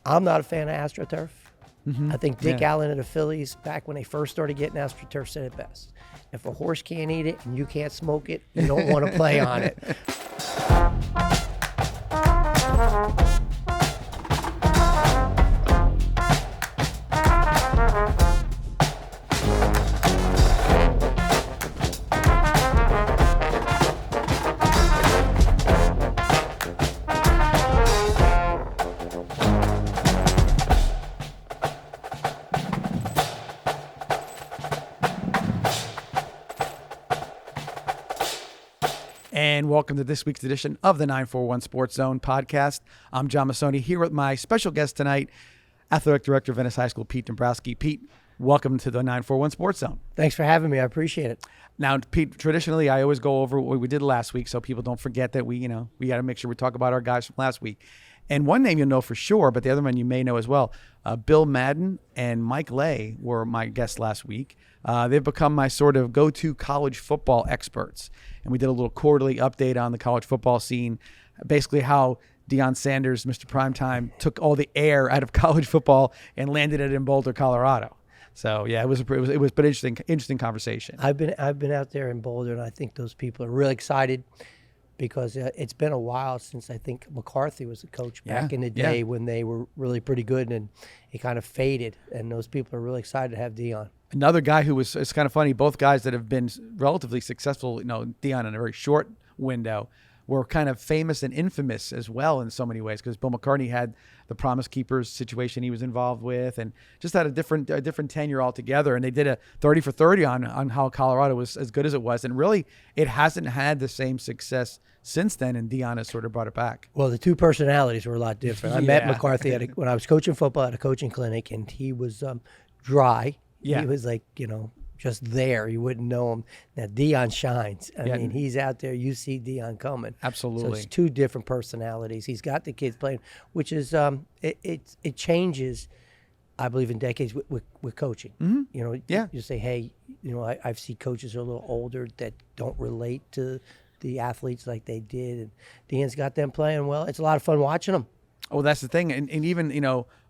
I'm not a fan of AstroTurf. Mm-hmm. I think Dick Allen of the Phillies, back when they first started getting AstroTurf, said it best. If a horse can't eat it and you can't smoke it, you don't want to play on it. And welcome to this week's edition of the 941 Sports Zone podcast. I'm John Massoni here with my special guest tonight, Athletic Director of Venice High School, Pete Dombrowski. Pete, welcome to the 941 Sports Zone. Thanks for having me. I appreciate it. Now, Pete, traditionally, I always go over what we did last week so people don't forget that we got to make sure we talk about our guys from last week. And one name you'll know for sure, but the other one you may know as well. Bill Madden and Mike Lay were my guests last week. They've become my sort of go-to college football experts. And we did a little quarterly update on the college football scene, basically how Deion Sanders, Mr. Primetime, took all the air out of college football and landed it in Boulder, Colorado. So yeah, it was an interesting conversation. I've been out there in Boulder, and I think those people are really excited because it's been a while since I think McCarthy was the coach back in the day when they were really pretty good, and it kind of faded. And those people are really excited to have Deion. Another guy it's kind of funny, both guys that have been relatively successful, Deion in a very short window, were kind of famous and infamous as well in so many ways, because Bill McCartney had the Promise Keepers situation he was involved with and just had a different tenure altogether. And they did a 30 for 30 on how Colorado was as good as it was. And really, it hasn't had the same success since then, and Deion has sort of brought it back. Well, the two personalities were a lot different. I met McCarthy when I was coaching football at a coaching clinic, and he was dry. Yeah. He was like, just there. You wouldn't know him. Now, Deion shines. I mean, he's out there. You see Deion coming. Absolutely. So it's two different personalities. He's got the kids playing, which is, it changes, I believe, in decades with coaching. Mm-hmm. You say, hey, I've seen coaches who are a little older that don't relate to the athletes like they did. And Deion's got them playing well. It's a lot of fun watching them. Oh, that's the thing. And even,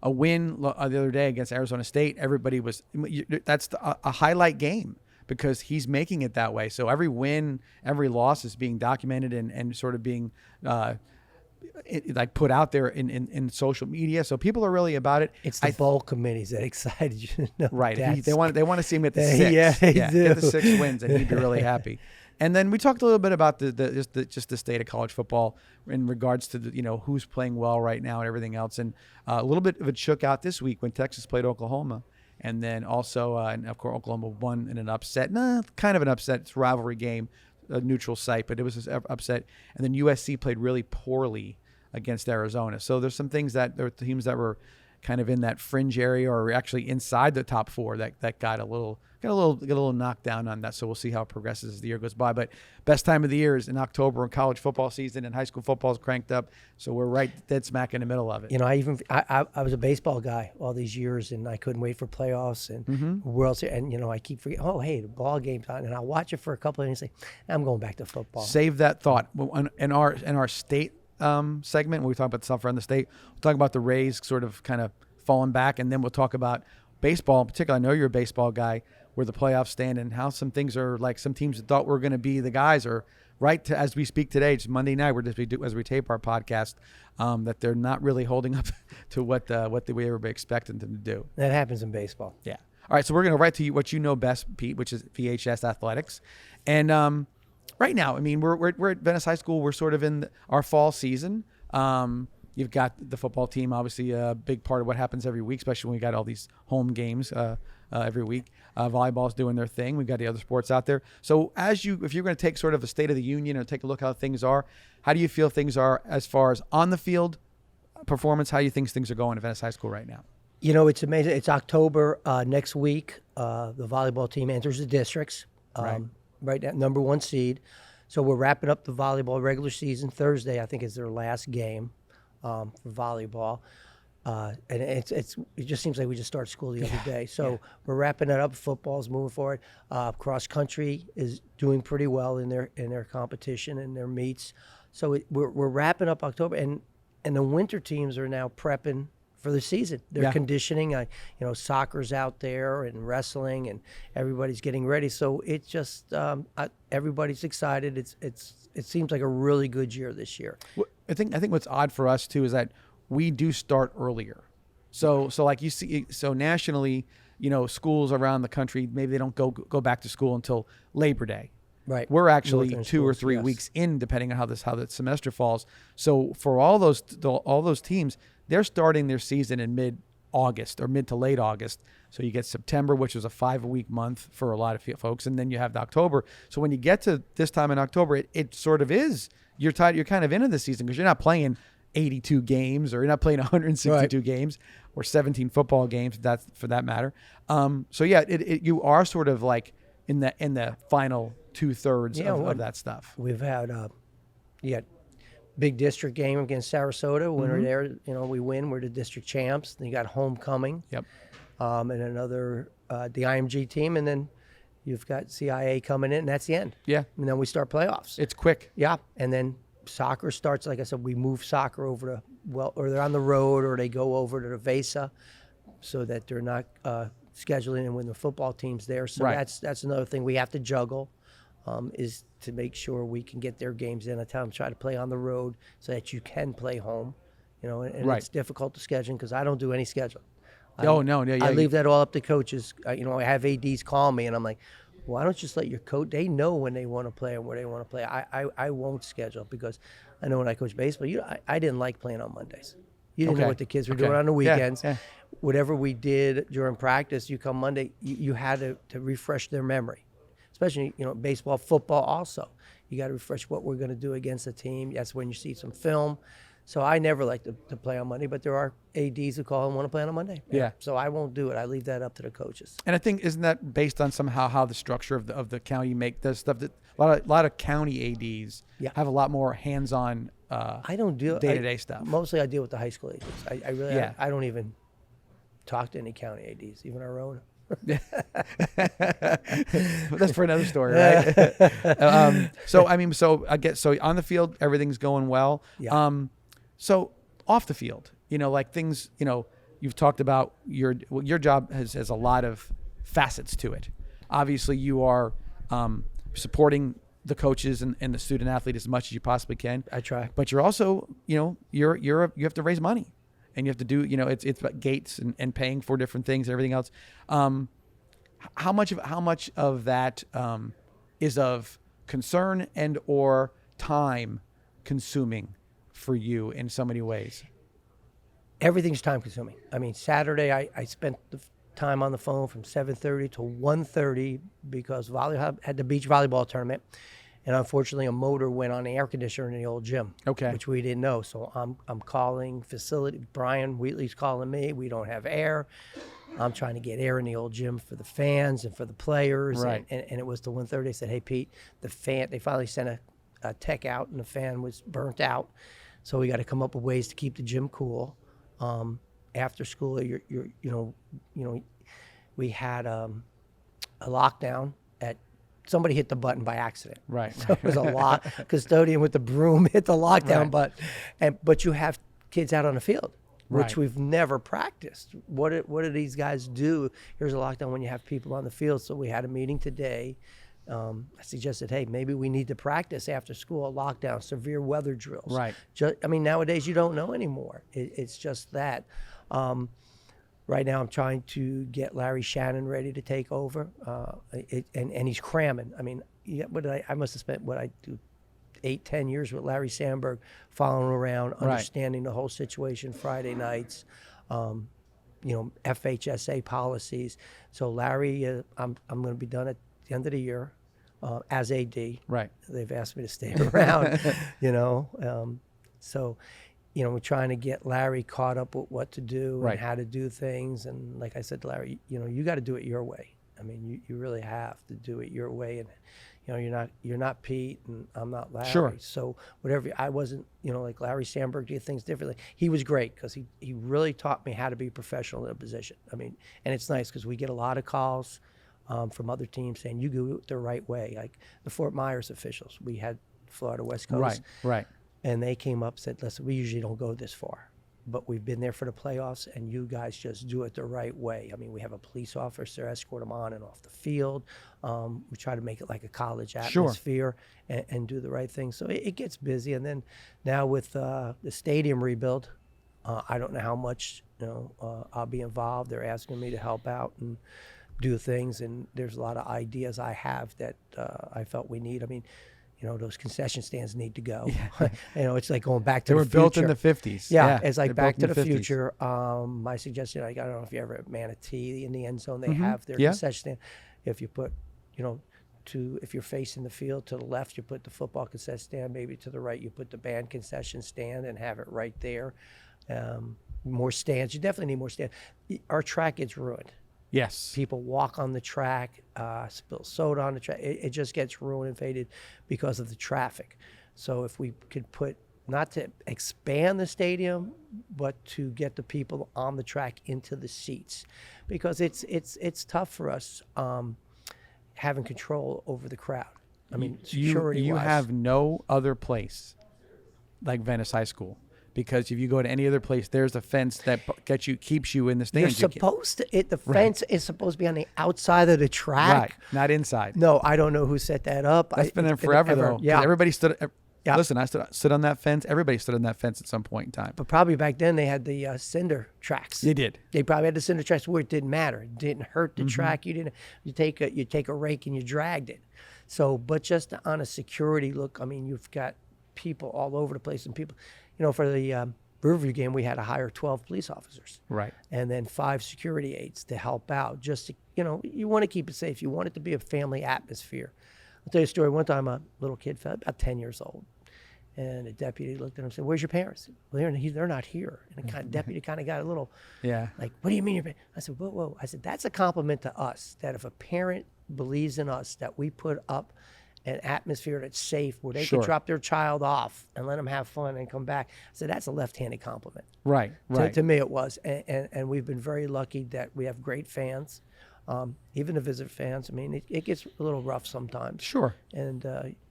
a win the other day against Arizona State, everybody was – that's a highlight game because he's making it that way. So every win, every loss is being documented and sort of being put out there in social media. So people are really about it. It's the bowl committees that excited you. Right. They want to see him at the 6. Yeah, they do. Get the 6 wins, and he'd be really happy. And then we talked a little bit about just the state of college football in regards to who's playing well right now and everything else. And a little bit of it shook out this week when Texas played Oklahoma, and then also and of course Oklahoma won in an upset. Kind of an upset. It's a rivalry game, a neutral site, but it was an upset. And then USC played really poorly against Arizona. So there's some things that there were teams that were kind of in that fringe area or actually inside the top 4 that got a little knocked down on that. So we'll see how it progresses as the year goes by. But best time of the year is in October, and college football season and high school football is cranked up. So we're right dead smack in the middle of it. I was a baseball guy all these years, and I couldn't wait for playoffs and World Series. And I keep forgetting, hey, the ball game's on, and I'll watch it for a couple of days and say, I'm going back to football. Save that thought. In our state segment, when we talk about the stuff around the state, we'll talk about the Rays sort of kind of falling back, and then we'll talk about baseball in particular. I know you're a baseball guy, where the playoffs stand and how some things are, like some teams that thought were going to be the guys are as we speak today. It's Monday night. As we tape our podcast, that they're not really holding up to what we everybody expected them to do. That happens in baseball. Yeah. All right. So we're going to to you what you know best, Pete, which is VHS athletics. And right now, I mean, we're at Venice High School. We're sort of in our fall season. You've got the football team, obviously a big part of what happens every week, especially when we got all these home games every week. Volleyball's doing their thing. We've got the other sports out there. So if you're going to take sort of a state of the union and take a look how things are, how do you feel things are as far as on the field performance? How do you think things are going at Venice High School right now? It's amazing. It's October next week. The volleyball team enters the districts. Right now, number 1 seed. So we're wrapping up the volleyball regular season. Thursday, I think, is their last game. For volleyball, and it just seems like we just started school the other day. So we're wrapping it up. Football's moving forward. Cross country is doing pretty well in their competition and their meets. So we're wrapping up October, and the winter teams are now prepping for the season. They're Yeah. conditioning. Soccer's out there and wrestling, and everybody's getting ready. So it's just everybody's excited. It seems like a really good year this year. I think what's odd for us too is that we do start earlier. So like you see, so nationally, schools around the country, maybe they don't go back to school until Labor Day. Right. We're actually Northern 2 or schools, 3 yes. weeks in, depending on how the semester falls. So for all those teams, they're starting their season in mid-August or mid to late August. So you get September, which was a 5-week month for a lot of folks, and then you have the October. So when you get to this time in October, it sort of is you're kind of into the season because you're not playing 82 games or you're not playing 162 games or 17 football games. That's for that matter. So yeah, you are sort of like in the final 2/3 of that stuff. We've had you got big district game against Sarasota. When we're there, we win. We're the district champs. Then you got homecoming. Yep. And another the IMG team, and then you've got CIA coming in, and that's the end. Yeah. And then we start playoffs. It's quick. Yeah, and then soccer starts. Like I said, we move soccer over to or they're on the road, or they go over to the Vesa, so that they're not scheduling in when the football team's there. So that's another thing we have to juggle, is to make sure we can get their games in. I tell them try to play on the road so that you can play home. And it's difficult to schedule because I don't do any scheduling. No. I leave that all up to coaches. I have ADs call me, and I'm like, why don't you just let your coach? They know when they want to play and where they want to play. I won't schedule because I know when I coach baseball, I didn't like playing on Mondays. You didn't know what the kids were doing on the weekends. Yeah. Whatever we did during practice, you come Monday, you had to refresh their memory, especially baseball, football also. You got to refresh what we're going to do against the team. That's when you see some film. So I never like to play on Monday, but there are ADs who call and want to play on a Monday. Yeah. So I won't do it. I leave that up to the coaches. And I think, isn't that based on somehow how the structure of the county does stuff? That a lot of county ADs have a lot more hands-on. I don't deal day-to-day stuff. Mostly, I deal with the high school ADs. I really I don't even talk to any county ADs, even our own. That's for another story, right? So on the field, everything's going well. Yeah. So off the field, like things, you've talked about your job has a lot of facets to it. Obviously, you are supporting the coaches and the student athlete as much as you possibly can. I try. But you're also, you have to raise money, and you have to do, it's about gates and paying for different things and everything else. How much of that is of concern and or time consuming for you in so many ways? Everything's time consuming. I mean, Saturday I spent the time on the phone from 7:30 to 1:30 because had the beach volleyball tournament, and unfortunately a motor went on the air conditioner in the old gym. Okay. Which we didn't know. So I'm calling facility. Brian Wheatley's calling me. We don't have air. I'm trying to get air in the old gym for the fans and for the players. Right. And it was to 1:30. They said, hey Pete, the fan. They finally sent a tech out, and the fan was burnt out. So we got to come up with ways to keep the gym cool. After school, we had a lockdown somebody hit the button by accident. Right. So it was a lot. Custodian with the broom hit the lockdown button. But you have kids out on the field, which we've never practiced. What do these guys do? Here's a lockdown when you have people on the field. So we had a meeting today. I suggested, hey, maybe we need to practice after school, lockdown, severe weather drills. Right. Nowadays you don't know anymore. It's just that. Right now I'm trying to get Larry Shannon ready to take over, and he's cramming. I mean, I must have spent 8-10 years with Larry Sandberg, following around, understanding the whole situation, Friday nights, FHSA policies. So Larry, I'm going to be done at the end of the year as AD. Right. They've asked me to stay around, So, we're trying to get Larry caught up with what to do and how to do things. And like I said to Larry, you got to do it your way. I mean, you really have to do it your way. And, you're not Pete and I'm not Larry. Sure. So whatever, I wasn't, like Larry Sandberg did things differently. He was great because he really taught me how to be professional in a position. I mean, and it's nice because we get a lot of calls from other teams saying, you do it the right way. Like the Fort Myers officials, we had Florida West Coast. Right. And they came up and said, listen, we usually don't go this far. but we've been there for the playoffs, and you guys just do it the right way. I mean, we have a police officer escort them on and off the field. We try to make it like a college atmosphere and do the right thing. So it gets busy. And then now with the stadium rebuild, I don't know how much I'll be involved. They're asking me to help out and do things, and there's a lot of ideas I have that I felt we need. I mean, those concession stands need to go. Yeah. It's like going back to the future. They were built in the 50s. Yeah, it's like Back to the Future. My suggestion, I don't know if you ever at Manatee in the end zone, they have their concession stand. If you put, if you're facing the field to the left, you put the football concession stand. Maybe to the right, you put the band concession stand and have it right there. More stands. You definitely need more stands. Our track gets ruined. Yes. People walk on the track, spill soda on the track. It just gets ruined and faded because of the traffic. So if we could put, not to expand the stadium, but to get the people on the track into the seats, because it's tough for us having control over the crowd. I mean, security-wise. You have no other place like Venice High School. Because if you go to any other place, there's a fence that keeps you in the stands. You're supposed to. The fence is supposed to be on the outside of the track, right? Not inside. No, I don't know who set that up. That's been there forever, though. Yeah, everybody stood. Yeah. Listen, I stood on that fence. Everybody stood on that fence at some point in time. But probably back then they had the cinder tracks. They did. They probably had the cinder tracks where it didn't matter. It didn't hurt the track. You take a rake and you dragged it. So, but just on a security look, I mean, you've got people all over the place, and people, for the Rivalry game, we had to hire 12 police officers. Right. And then 5 security aides to help out. Just to, you want to keep it safe. You want it to be a family atmosphere. I'll tell you a story. One time a little kid, about 10 years old, and a deputy looked at him and said, "Where's your parents?" "Well, they're not here." And the deputy kind of got a little, like, "What do you mean your parents?" I said, whoa. I said, that's a compliment to us, that if a parent believes in us, that we put up an atmosphere that's safe where they can drop their child off and let them have fun and come back. So that's a left-handed compliment. Right. To me it was. And we've been very lucky that we have great fans. Even the visitor fans, I mean, it gets a little rough sometimes. Sure. And,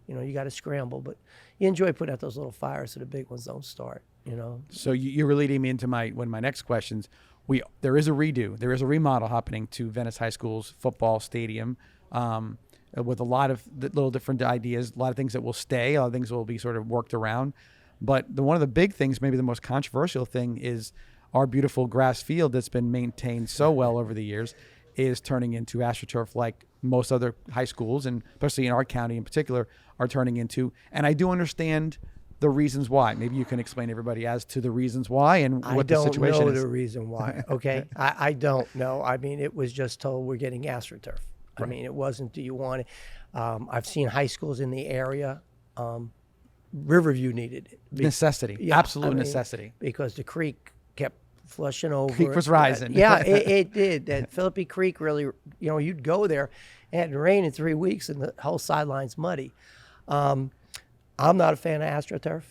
you got to scramble, but you enjoy putting out those little fires so the big ones don't start, So you're leading me into one of my next questions. There is a redo. There is a remodel happening to Venice High School's football stadium. With a lot of little different ideas, a lot of things that will stay, a lot of things will be sort of worked around. But one of the big things, maybe the most controversial thing, is our beautiful grass field that's been maintained so well over the years is turning into AstroTurf, like most other high schools, and especially in our county in particular, are turning into. And I do understand the reasons why. Maybe you can explain to everybody as to the reasons why and what the situation is. I don't know the reason why, okay? I don't know. I mean, it was just told we're getting AstroTurf. I mean, it wasn't, do you want it? I've seen high schools in the area. Riverview needed it. Necessity. Yeah, absolute necessity. Because the creek kept flushing over. Creek was rising. Yeah, it did. That Philippi Creek really, you'd go there. It hadn't rained in 3 weeks and the whole sideline's muddy. I'm not a fan of AstroTurf.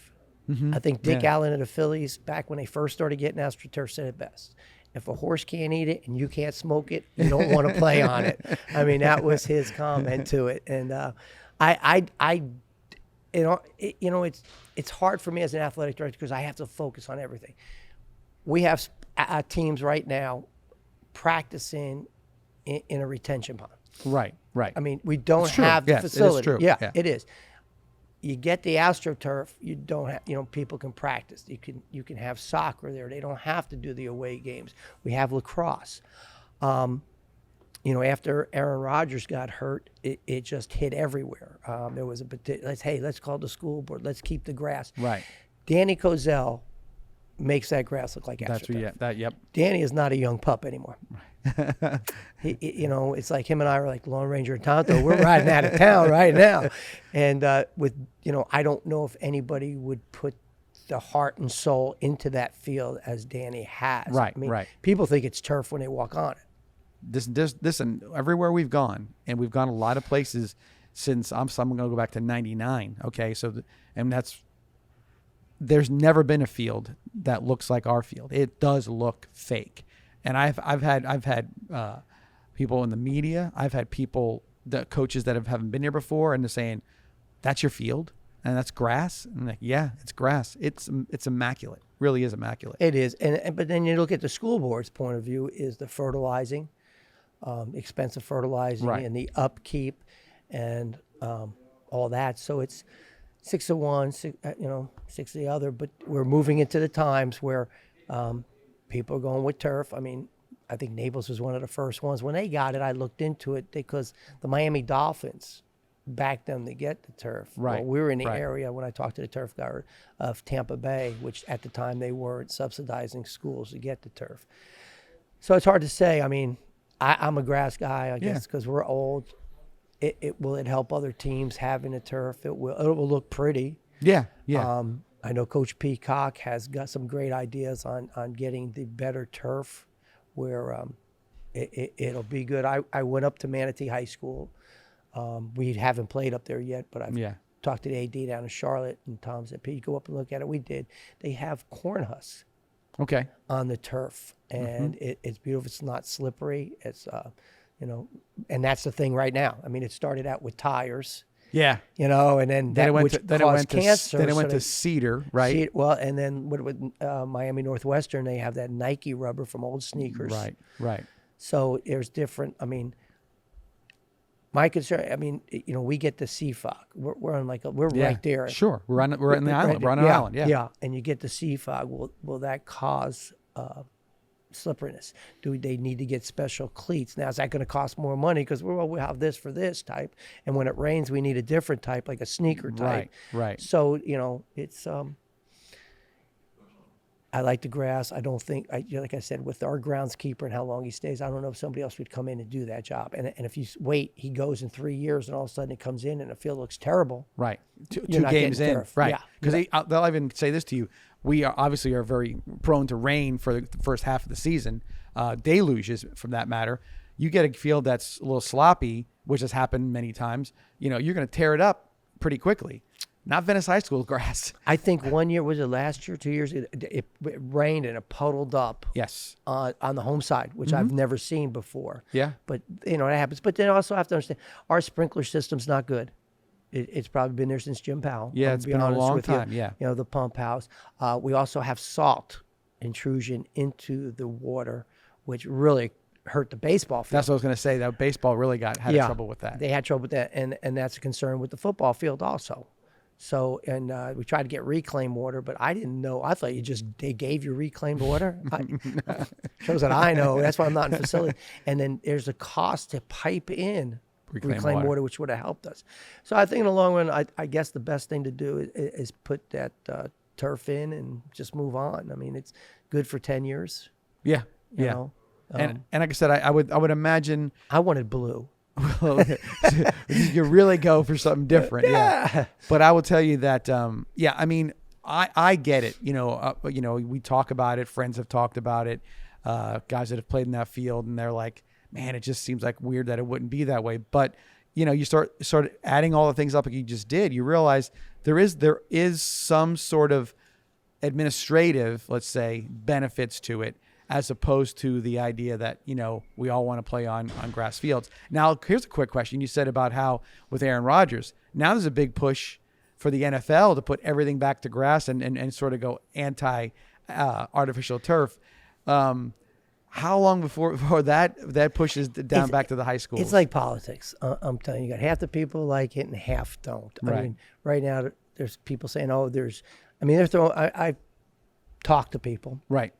I think Dick Allen of the Phillies, back when they first started getting AstroTurf, said it best. If a horse can't eat it and you can't smoke it, you don't want to play on it. I mean, that was his comment to it. And it's hard for me as an athletic director because I have to focus on everything. We have teams right now practicing in a retention pond. Right. I mean, we don't have the facility. It is true. Yeah, it is. You get the AstroTurf, you don't have, people can practice. You can have soccer there. They don't have to do the away games. We have lacrosse. After Aaron Rodgers got hurt, it just hit everywhere. There was let's call the school board. Let's keep the grass. Right. Danny Kozel makes that grass look like AstroTurf. Yep. Danny is not a young pup anymore. It's like him and I are like Lone Ranger and Tonto. We're riding out of town right now. And I don't know if anybody would put the heart and soul into that field as Danny has. Right, I mean, right. People think it's turf when they walk on it. Listen, everywhere we've gone, and we've gone a lot of places since I'm going to go back to 99. Okay. There's never been a field that looks like our field. It does look fake. And I've had people in the media. I've had people, the coaches that haven't been here before, and they're saying, "That's your field." And that's grass? I'm like, yeah, it's grass. It's immaculate. Really is immaculate. It is. But then you look at the school board's point of view is the fertilizing, expensive fertilizing Right. and the upkeep and all that. So it's 6 of one, 6 of the other. But we're moving into the times where people are going with turf. I mean, I think Naples was one of the first ones. When they got it, I looked into it because the Miami Dolphins backed them to get the turf. Right. Well, we were in the Right. area when I talked to the turf guy of Tampa Bay, which at the time they weren't subsidizing schools to get the turf. So it's hard to say. I mean, I'm a grass guy, I guess, because we're old. Will it help other teams having a turf? It will look pretty. Yeah. Yeah. I know Coach Peacock has got some great ideas on getting the better turf where it'll be good. I went up to Manatee High School. We haven't played up there yet, but I've talked to the AD down in Charlotte, and Tom said, Pete, go up and look at it. We did. They have corn husks Okay. on the turf, and it's beautiful. It's not slippery. It's, and that's the thing right now. I mean, it started out with tires, Yeah. and then that caused cancer. Then it went to cedar, right? Well, and then with Miami Northwestern, they have that Nike rubber from old sneakers. Right. Right. So there's different, I mean, my concern, I mean, we get the CFOG. We're on we're right there. Sure. We're in the island. We're on an island. Yeah. Yeah. And you get the CFOG. Will that cause slipperiness? Do they need to get special cleats? Now, is that going to cost more money? Because we have this for this type. And when it rains, we need a different type, like a sneaker type. Right. So, it's, I like the grass. I don't think, like I said, with our groundskeeper and how long he stays, I don't know if somebody else would come in and do that job. And if you wait, he goes in 3 years, and all of a sudden it comes in and the field looks terrible. Right. Two You're not games getting in. turf. Right. Yeah. Because they'll even say this to you. We are very prone to rain for the first half of the season, deluges from that matter. You get a field that's a little sloppy, which has happened many times. You're going to tear it up pretty quickly. Not Venice High School grass. I think 1 year, was it last year, 2 years, it rained and it puddled up Yes. on the home side, which I've never seen before. Yeah. But, that happens. But then also have to understand, our sprinkler system's not good. It's probably been there since Jim Powell. Yeah, I'll it's be been a honest long with you. time, yeah. The pump house. We also have salt intrusion into the water, which really hurt the baseball field. That's what I was going to say. That baseball really had trouble with that. They had trouble with that, and that's a concern with the football field also. So, and we tried to get reclaimed water, but I didn't know. I thought they gave you reclaimed water. Shows that I know. That's why I'm not in facility. And then there's a cost to pipe in reclaimed water, which would have helped us. So I think in the long run, I guess the best thing to do is put that turf in and just move on. I mean, it's good for 10 years. Yeah. You Yeah. know? And like I said, I would imagine. I wanted blue. You really go for something different. Yeah. But I will tell you that, I mean, I get it. We talk about it. Friends have talked about it. Guys that have played in that field, and they're like, man, it just seems like weird that it wouldn't be that way. But, you start adding all the things up like you just did. You realize there is some sort of administrative, let's say, benefits to it, as opposed to the idea that, we all want to play on grass fields. Now, here's a quick question. You said about how with Aaron Rodgers, now there's a big push for the NFL to put everything back to grass and sort of go anti-artificial turf. How long before that pushes down back to the high schools? It's like politics. I'm telling you, got half the people like it and half don't. Right. I mean, right now there's people saying, they're throwing, I've talked to people. Right.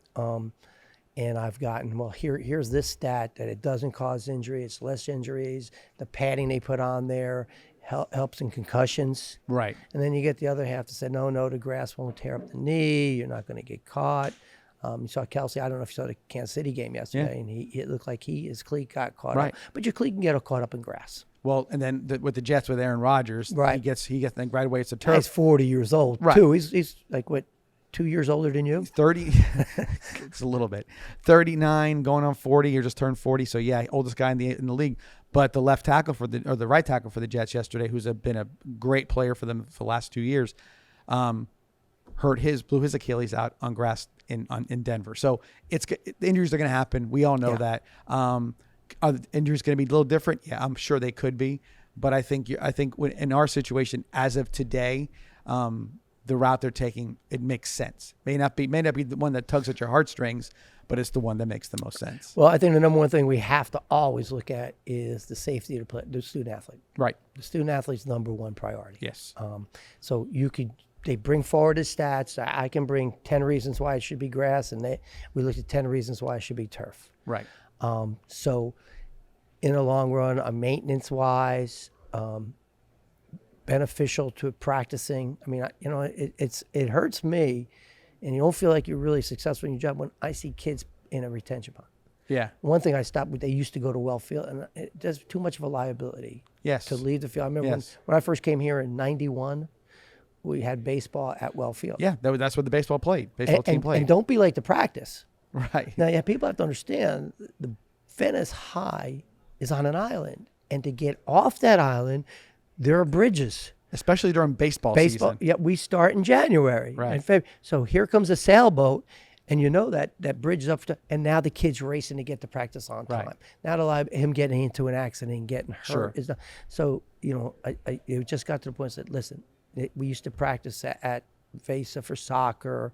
And I've gotten, here's this stat that it doesn't cause injury. It's less injuries. The padding they put on there helps in concussions. Right. And then you get the other half that said, no, the grass won't tear up the knee. You're not going to get caught. You saw Kelsey. I don't know if you saw the Kansas City game yesterday, and it looked like his cleat got caught up. But your cleat can get caught up in grass. Well, and then with the Jets with Aaron Rodgers, he gets then right away it's a turf. He's 40 years old too. He's like what, 2 years older than you? 30. It's a little bit. 39, going on 40. Or just turned 40. So yeah, oldest guy in the league. But the left tackle the right tackle for the Jets yesterday, who's been a great player for them for the last 2 years, blew his Achilles out on grass in Denver. So the injuries are going to happen. We all know that. Are the injuries going to be a little different? Yeah, I'm sure they could be. But I think in our situation as of today, the route they're taking, it makes sense. May not be the one that tugs at your heartstrings, but it's the one that makes the most sense. Well, I think the number one thing we have to always look at is the safety of the student athlete. Right. The student athlete's number one priority. Yes. So they bring forward his stats. I can bring 10 reasons why it should be grass, and we looked at 10 reasons why it should be turf. Right. So in the long run, maintenance-wise, beneficial to practicing. I mean, it hurts me, and you don't feel like you're really successful in your job when I see kids in a retention pond. Yeah. One thing I stopped with, they used to go to well field, and there's too much of a liability. Yes. To leave the field. I remember when I first came here in '91, we had baseball at well field. Yeah, that's what the baseball team played. And don't be late to practice. Right. Now, people have to understand the Venice High is on an island, and to get off that island, there are bridges. Especially during baseball season. Yeah, we start in January. Right. And February. So here comes a sailboat, and that bridge is up to, and now the kid's racing to get to practice on time. Right. Now him getting into an accident and getting hurt. Sure. Is not, so, it just got to the point that, listen, we used to practice at VESA for soccer.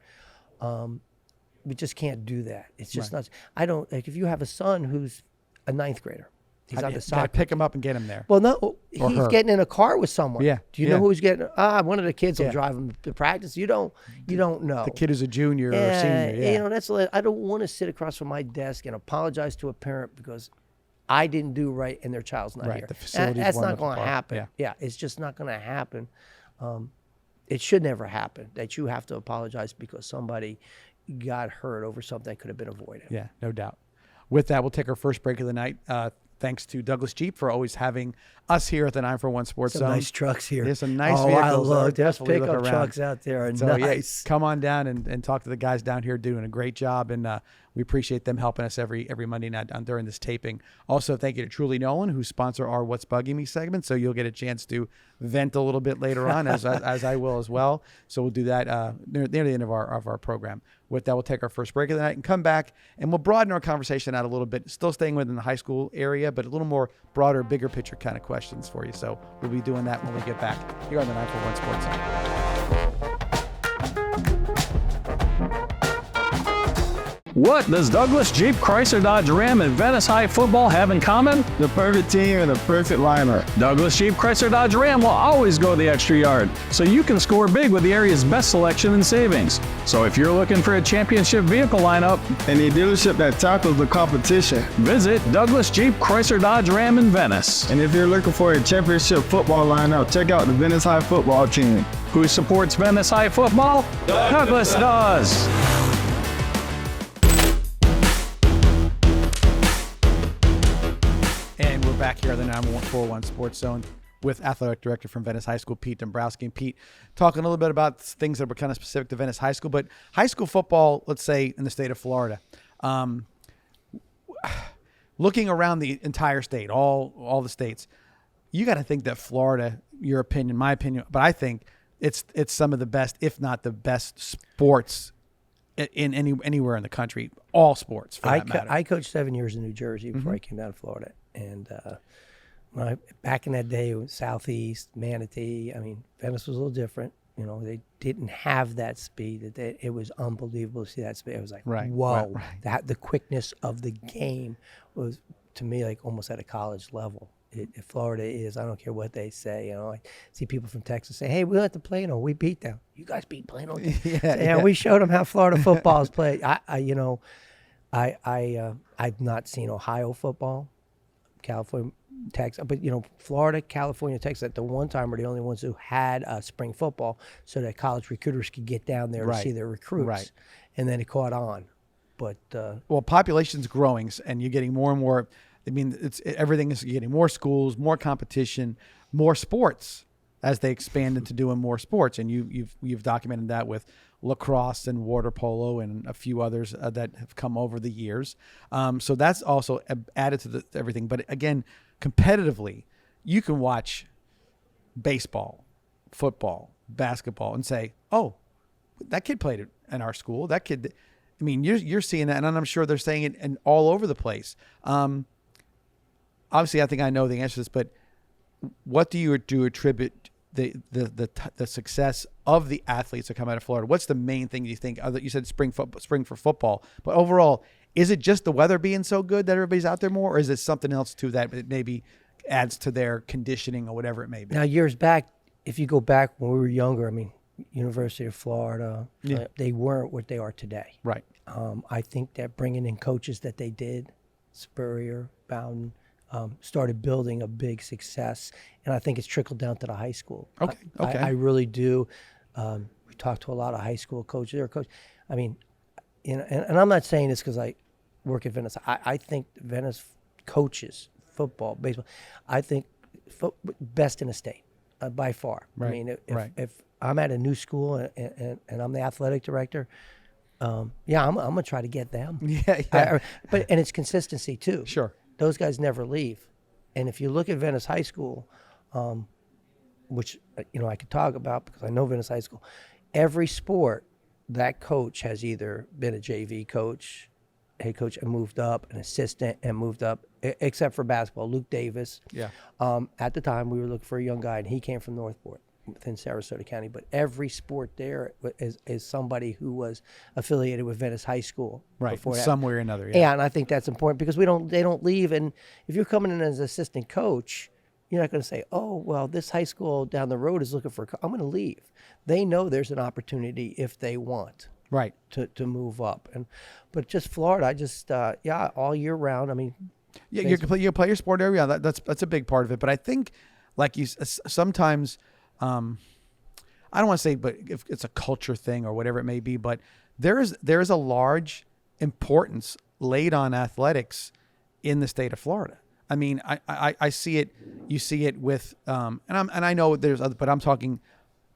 We just can't do that. It's just not. I don't, if you have a son who's a ninth grader, he's on the soccer. Pick him up and get him there. Well, no, he's getting in a car with someone. Yeah. Do you know who's getting? One of the kids will drive him to practice. You don't know. The kid who's a junior or a senior. Yeah. I don't want to sit across from my desk and apologize to a parent because I didn't do right and their child's not here. The facility's that's one not of the going to part. happen. Yeah, it's just not going to happen. It should never happen that you have to apologize because somebody got hurt over something that could have been avoided. Yeah, no doubt. With that, we'll take our first break of the night. Thanks to Douglas Jeep for always having us here at the 941 Sports Zone. Nice trucks here. There's some nice vehicles. vehicles. Look, there's Definitely pickup look around. trucks out there. And So, nice. come on down and talk to the guys down here doing a great job. And we appreciate them helping us every Monday night during this taping. Also, thank you to Truly Nolan, who sponsor our What's Bugging Me segment. So you'll get a chance to vent a little bit later on, as I will as well. So we'll do that near the end of our program. With that, we'll take our first break of the night and come back, and we'll broaden our conversation out a little bit, still staying within the high school area, but a little more broader, bigger picture kind of questions for you. So we'll be doing that when we get back here on the 941 Sports Zone. What does Douglas Jeep Chrysler Dodge Ram and Venice High football have in common? The perfect team and the perfect lineup. Douglas Jeep Chrysler Dodge Ram will always go the extra yard, so you can score big with the area's best selection and savings. So if you're looking for a championship vehicle lineup, And a dealership that tackles the competition. visit Douglas Jeep Chrysler Dodge Ram in Venice. And if you're looking for a championship football lineup, check out the Venice High football team. Who supports Venice High football? Douglas does. And we're back here at the 941 Sports Zone with Athletic Director from Venice High School, Pete Dombrowski. And Pete, talking a little bit about things that were kind of specific to Venice High School, but high school football, let's say, in the state of Florida. Looking around the entire state, all the states, you got to think that Florida, your opinion, my opinion, but I think it's some of the best, if not the best, sports in anywhere in the country. All sports, for that matter. I coached 7 years in New Jersey before I came down to Florida. And back in that day, it was Southeast, Manatee. I mean, Venice was a little different. They didn't have that speed. It was unbelievable to see that speed. It was like, whoa. Right. The quickness of the game was, to me, like almost at a college level. Florida is, I don't care what they say. I see people from Texas say, hey, we went to Plano. We beat them. You guys beat Plano? We showed them how Florida football is played. I've not seen Ohio football, California, Texas, but Florida, California, Texas, at the one time were the only ones who had spring football, so that college recruiters could get down there to see their recruits. Right. And then it caught on. But population's growing, and you're getting more and more. I mean, everything is getting more schools, more competition, more sports as they expand into doing more sports. And you've documented that with lacrosse and water polo and a few others that have come over the years. So that's also added to everything. But again, competitively, you can watch baseball, football, basketball, and say, "Oh, that kid played in our school. That kid." I mean, you're seeing that, and I'm sure they're saying it and all over the place. Obviously, I think I know the answer to this, but what do you attribute the success of the athletes that come out of Florida? What's the main thing you think? You said spring for football, but overall, is it just the weather being so good that everybody's out there more, or is it something else too that it maybe adds to their conditioning or whatever it may be? Now, years back, if you go back when we were younger, I mean, University of Florida, they weren't what they are today. Right. I think that bringing in coaches that they did, Spurrier, Bowden, started building a big success, and I think it's trickled down to the high school. Okay. I really do. We talked to a lot of high school coaches. They're coach. I mean, and I'm not saying this because I work at Venice. I think Venice coaches football, baseball. I think best in the state by far. Right. I mean, Right. if I'm at a new school and I'm the athletic director, I'm gonna try to get them. Yeah. And it's consistency too. Sure. Those guys never leave. And if you look at Venice High School, which I could talk about because I know Venice High School, every sport that coach has either been a JV coach, head coach, and moved up, an assistant and moved up, except for basketball. Luke Davis. Yeah. At the time, we were looking for a young guy, and he came from Northport within Sarasota County. But every sport there is somebody who was affiliated with Venice High School. Right. Before that. Some way or another. Yeah. Yeah, and I think that's important because they don't leave. And if you're coming in as an assistant coach, you're not going to say, oh, well, this high school down the road is looking for I'm going to leave. They know there's an opportunity if they want. Right. To move up. But just Florida, I just all year round. I mean, yeah, you play your sport every year. That's a big part of it. But I think, like you sometimes, I don't want to say, but if it's a culture thing or whatever it may be, but there is a large importance laid on athletics in the state of Florida. I mean, I see it. You see it with, and I know there's other, but I'm talking.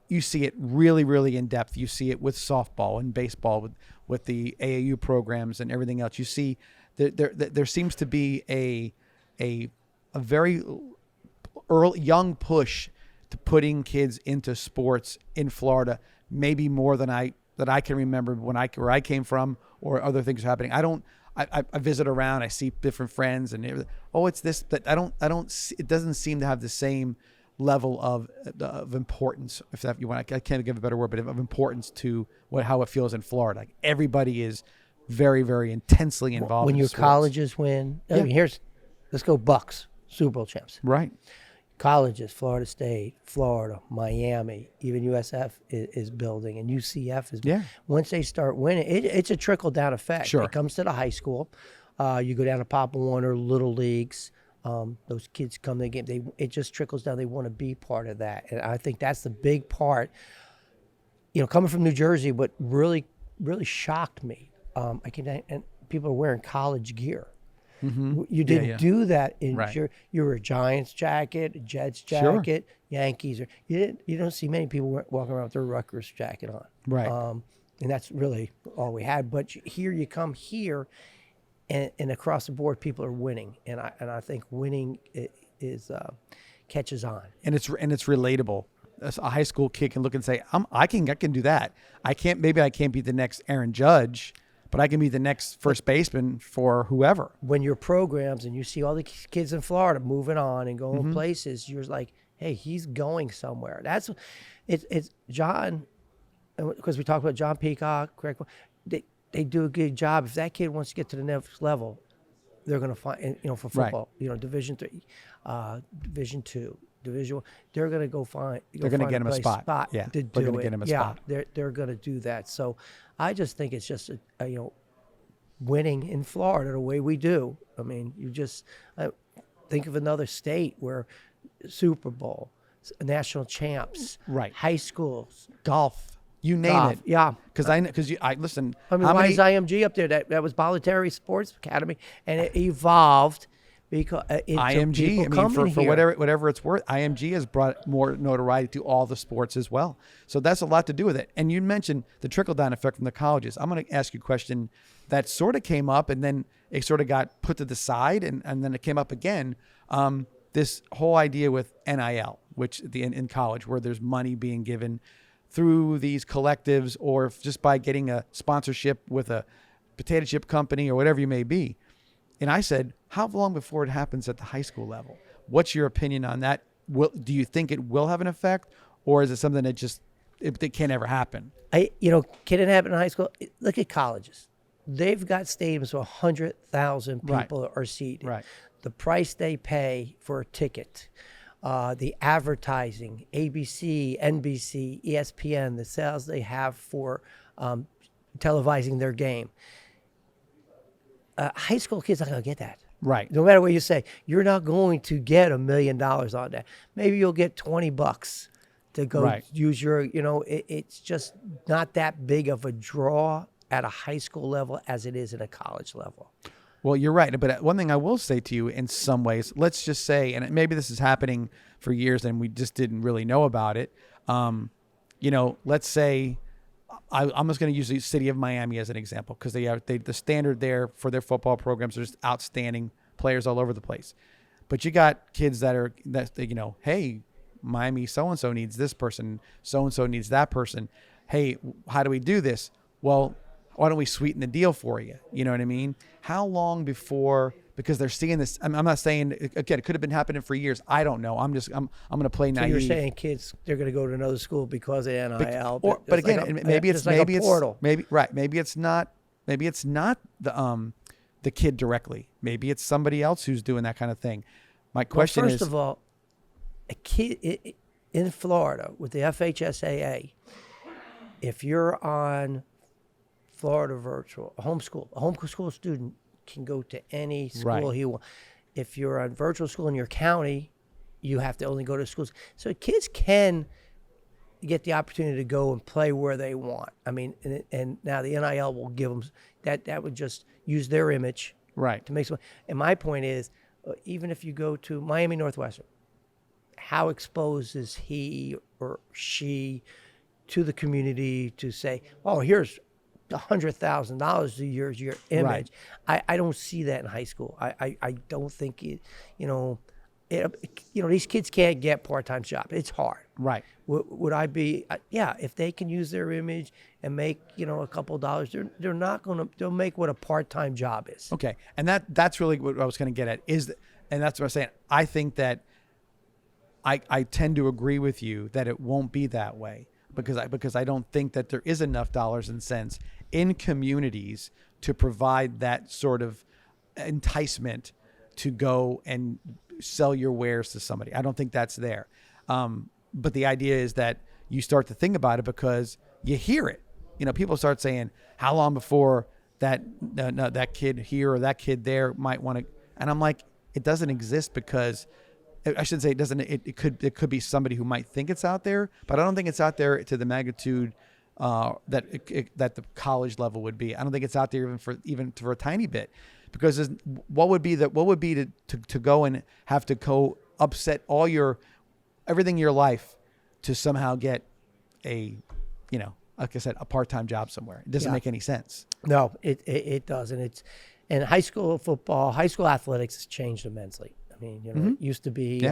You see it really, really in depth. You see it with softball and baseball, with the AAU programs and everything else. You see there seems to be a very young push to putting kids into sports in Florida, maybe more than I can remember where I came from or other things are happening. I visit around, I see different friends and everything. Oh, it's this, but it doesn't seem to have the same level of importance, if that you want. I can't give a better word, but of importance to how it feels in Florida. Like everybody is very, very intensely involved. When in your sports. colleges win, I mean, let's go Bucks, Super Bowl champs. Right. Colleges, Florida State, Florida, Miami, even USF is building, and UCF is. Yeah. Once they start winning, it's a trickle down effect. Sure. It comes to the high school. You go down to Pop Warner, Little Leagues. Those kids come to the game. It just trickles down. They want to be part of that, and I think that's the big part. Coming from New Jersey, what really, really shocked me. I came down and people are wearing college gear. Mm-hmm. You didn't do that in you were a Giants jacket, a Jets jacket, Yankees. You don't see many people walking around with their Rutgers jacket on. Right. And that's really all we had. But here you come here. And across the board, people are winning, and I think winning is catches on. And it's relatable. A high school kid can look and say, I can do that. I can't be the next Aaron Judge, but I can be the next first baseman for whoever. When your programs and you see all the kids in Florida moving on and going places, you're like, hey, he's going somewhere. It's John, because we talked about John Peacock, correct? They do a good job. If that kid wants to get to the next level, they're going to find, for football, Division III, Division II, Division I, they're going to go find. They're going to get him a spot. Yeah, they're going to get him a spot. They're going to do that. So I just think it's just winning in Florida the way we do. I mean, you just think of another state where Super Bowl, national champs, right, high schools, golf. You name it. Yeah. Because I listen. I mean, why is IMG up there? That was Voluntary Sports Academy, and it evolved because IMG. I mean, for whatever it's worth, IMG has brought more notoriety to all the sports as well. So that's a lot to do with it. And you mentioned the trickle down effect from the colleges. I'm going to ask you a question that sort of came up, and then it sort of got put to the side, and then it came up again. This whole idea with NIL, which in college, where there's money being given through these collectives or just by getting a sponsorship with a potato chip company or whatever you may be. And I said, how long before it happens at the high school level? What's your opinion on that? Do you think it will have an effect, or is it something that just it can't ever happen? Can it happen in high school? Look at colleges. They've got stadiums where 100,000 people are seated. Right. The price they pay for a ticket, the advertising, ABC, NBC, ESPN, the sales they have for televising their game. High school kids aren't going to get that. Right. No matter what you say, you're not going to get $1 million on that. Maybe you'll get $20 to go use your, it's just not that big of a draw at a high school level as it is at a college level. Well, you're right. But one thing I will say to you in some ways, let's just say, and maybe this is happening for years and we just didn't really know about it. Let's say I'm just going to use the city of Miami as an example because the standard there for their football programs are just outstanding players all over the place. But you got kids that hey, Miami so-and-so needs this person, so-and-so needs that person. Hey, how do we do this? Well, why don't we sweeten the deal for you? You know what I mean? How long before, because they're seeing this, I'm not saying, again, it could have been happening for years. I don't know. I'm going to play naive. So you're saying kids, they're going to go to another school because of NIL. But again, maybe it's portal. Maybe it's not the kid directly. Maybe it's somebody else who's doing that kind of thing. My question is, first of all, a kid in Florida with the FHSAA, if you're on Florida virtual, a homeschool student can go to any school he wants. If you're on virtual school in your county, you have to only go to schools. So kids can get the opportunity to go and play where they want. I mean, and now the NIL will give them that would just use their image to make some. And my point is, even if you go to Miami Northwestern, how exposed is he or she to the community to say, oh, here's $100,000 a year is your image. I don't see that in high school. I don't think these kids can't get part-time jobs. It's hard. Right. Would I be? If they can use their image and make a couple dollars, they're not gonna. They'll make what a part-time job is. Okay, and that's really what I was going to get at and that's what I'm saying. I think that I tend to agree with you that it won't be that way because I don't think that there is enough dollars and cents in communities to provide that sort of enticement to go and sell your wares to somebody. I don't think that's there. But the idea is that you start to think about it because you hear it. People start saying, how long before that kid here or that kid there might want to, and I'm like, it doesn't exist because I shouldn't say it doesn't. It could be somebody who might think it's out there, but I don't think it's out there to the magnitude that the college level would be. I don't think it's out there even for a tiny bit, because what would be to go and have to go upset everything in your life to somehow get a like I said, a part-time job somewhere. It doesn't make any sense. No, it doesn't. And high school football, high school athletics has changed immensely. I mean, it used to be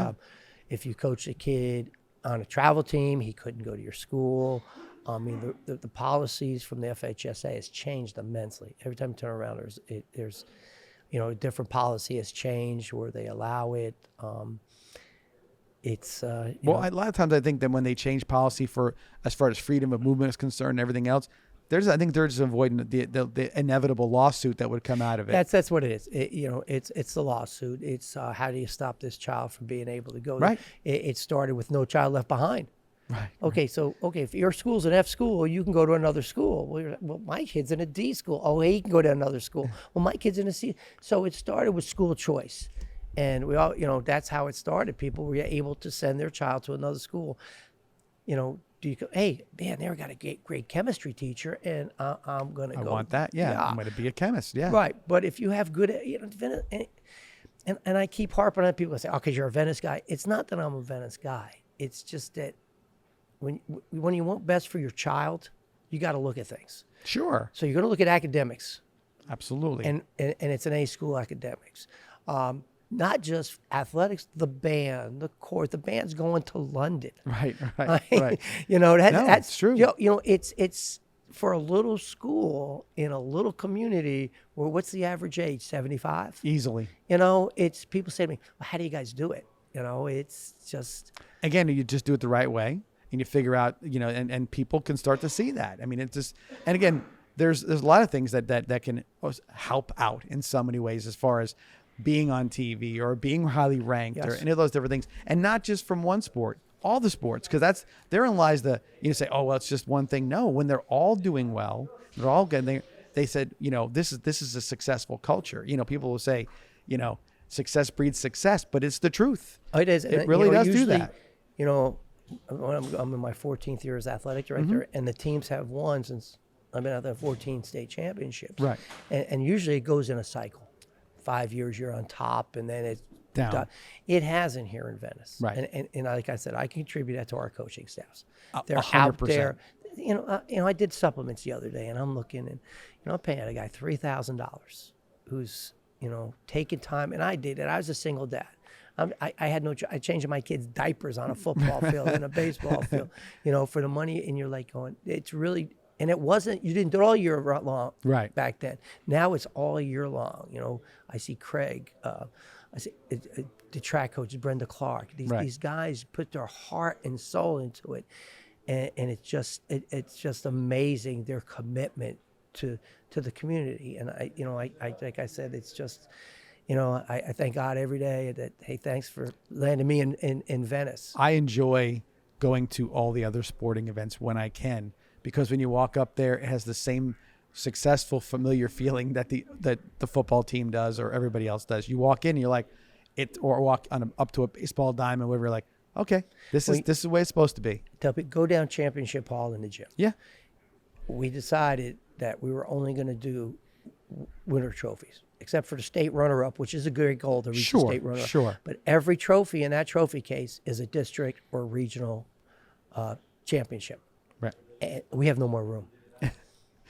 if you coach a kid on a travel team, he couldn't go to your school. I mean, the policies from the FHSA has changed immensely. Every time you turn around, there's a different policy has changed where they allow it. A lot of times I think that when they change policy as far as freedom of movement is concerned and everything else, I think they're just avoiding the inevitable lawsuit that would come out of it. That's what it is. It's the lawsuit. It's how do you stop this child from being able to go? Right. It started with No Child Left Behind. Right. Okay, so if your school's an F school, you can go to another school. Well, my kid's in a D school. Oh, he can go to another school. Well, my kid's in a C. So it started with school choice, and we all, that's how it started. People were able to send their child to another school. Do you go, hey, man, they got a great chemistry teacher, and I'm going to go. I want that. Yeah. I'm going to be a chemist. Yeah. Right. But if you have good, and I keep harping on people say, oh, because you're a Venice guy. It's not that I'm a Venice guy. It's just that when you want best for your child, you got to look at things. Sure. So you're going to look at academics. Absolutely. And it's an A school academics. Not just athletics, the band, the court. The band's going to London. Right. That's true. It's for a little school in a little community where what's the average age? 75? Easily. It's people say to me, well, how do you guys do it? It's just. Again, you just do it the right way. and you figure out, and people can start to see that. I mean, it's just, and again, there's a lot of things that can help out in so many ways as far as being on TV or being highly ranked or any of those different things, and not just from one sport, all the sports, because therein lies say, oh, well, it's just one thing. No, when they're all doing well, they're all good. They said, this is a successcin culture. People will say, success breeds success, but it's the truth. It is. It really does do that. I'm in my 14th year as athletic director, and the teams have won since I've been at the 14 state championships. Right. And usually it goes in a cycle. 5 years you're on top, and then it's down. It hasn't here in Venice. Right. And like I said, I contribute that to our coaching staffs. They're 100%. out there. I did supplements the other day, and I'm looking, and I'm paying a guy $3,000 who's taking time, and I did it. I was a single dad. I had no. I changed my kids' diapers on a football field and a baseball field, for the money. And you're like going, it's really. And it wasn't, you didn't do it all year long back then. Now it's all year long. I see Craig, I see the track coach, Brenda Clark. These guys put their heart and soul into it. And it's just amazing, their commitment to the community. And I like I said, it's just, I thank God every day that, hey, thanks for landing me in Venice. I enjoy going to all the other sporting events when I can. Because when you walk up there, it has the same successful, familiar feeling that the football team does or everybody else does. You walk in, and you're like, or walk up to a baseball diamond, where you're like, okay, this is the way it's supposed to be. Tell people, go down Championship Hall in the gym. Yeah. We decided that we were only going to do winter trophies, except for the state runner-up, which is a great goal to reach the state runner-up. Sure. But every trophy in that trophy case is a district or regional championship. Right. And we have no more room.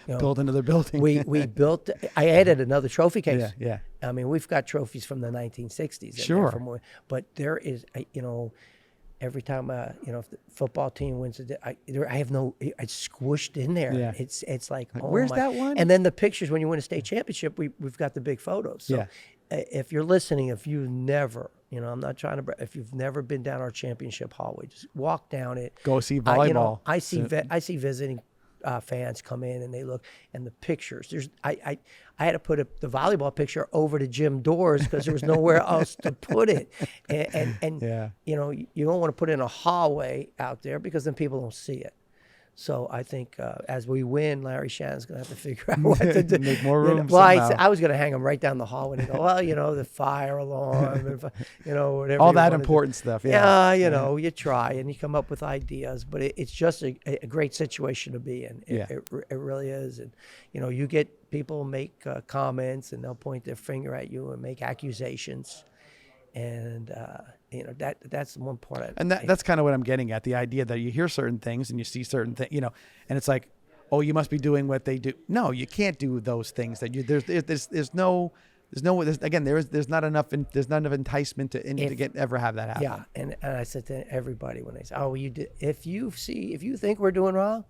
Build another building. we built. I added another trophy case. Yeah. I mean, we've got trophies from the 1960s. Sure. But there is, every time if the football team wins, I have no. It's squished in there. Yeah. It's like, oh, where's that one? And then the pictures when you win a state championship, we've got the big photos. So Yeah. If you're listening, if you've never, I'm not trying to, if you've never been down our championship hallway, just walk down it. Go see volleyball. I see visiting fans come in and they look, and the pictures. I had to put the volleyball picture over the gym doors because there was nowhere else to put it. And Yeah. you don't want to put it in a hallway out there because then people don't see it. So I think as we win, Larry Shannon's going to have to figure out what to do. Make more room Well, somehow. I was going to hang them right down the hallway and go, well, the fire alarm, and, whatever. All you that wanna do. important stuff. Yeah. You try and you come up with ideas, but it's just a great situation to be in. It really is. And, you get people make comments and they'll point their finger at you and make accusations. And, that's one part. And that's kind of what I'm getting at. The idea that you hear certain things and you see certain things, and it's like, oh, you must be doing what they do. No, you can't do those things. There's not enough enticement to ever have that happen. Yeah. And I said to everybody when they say, oh, if you think we're doing wrong,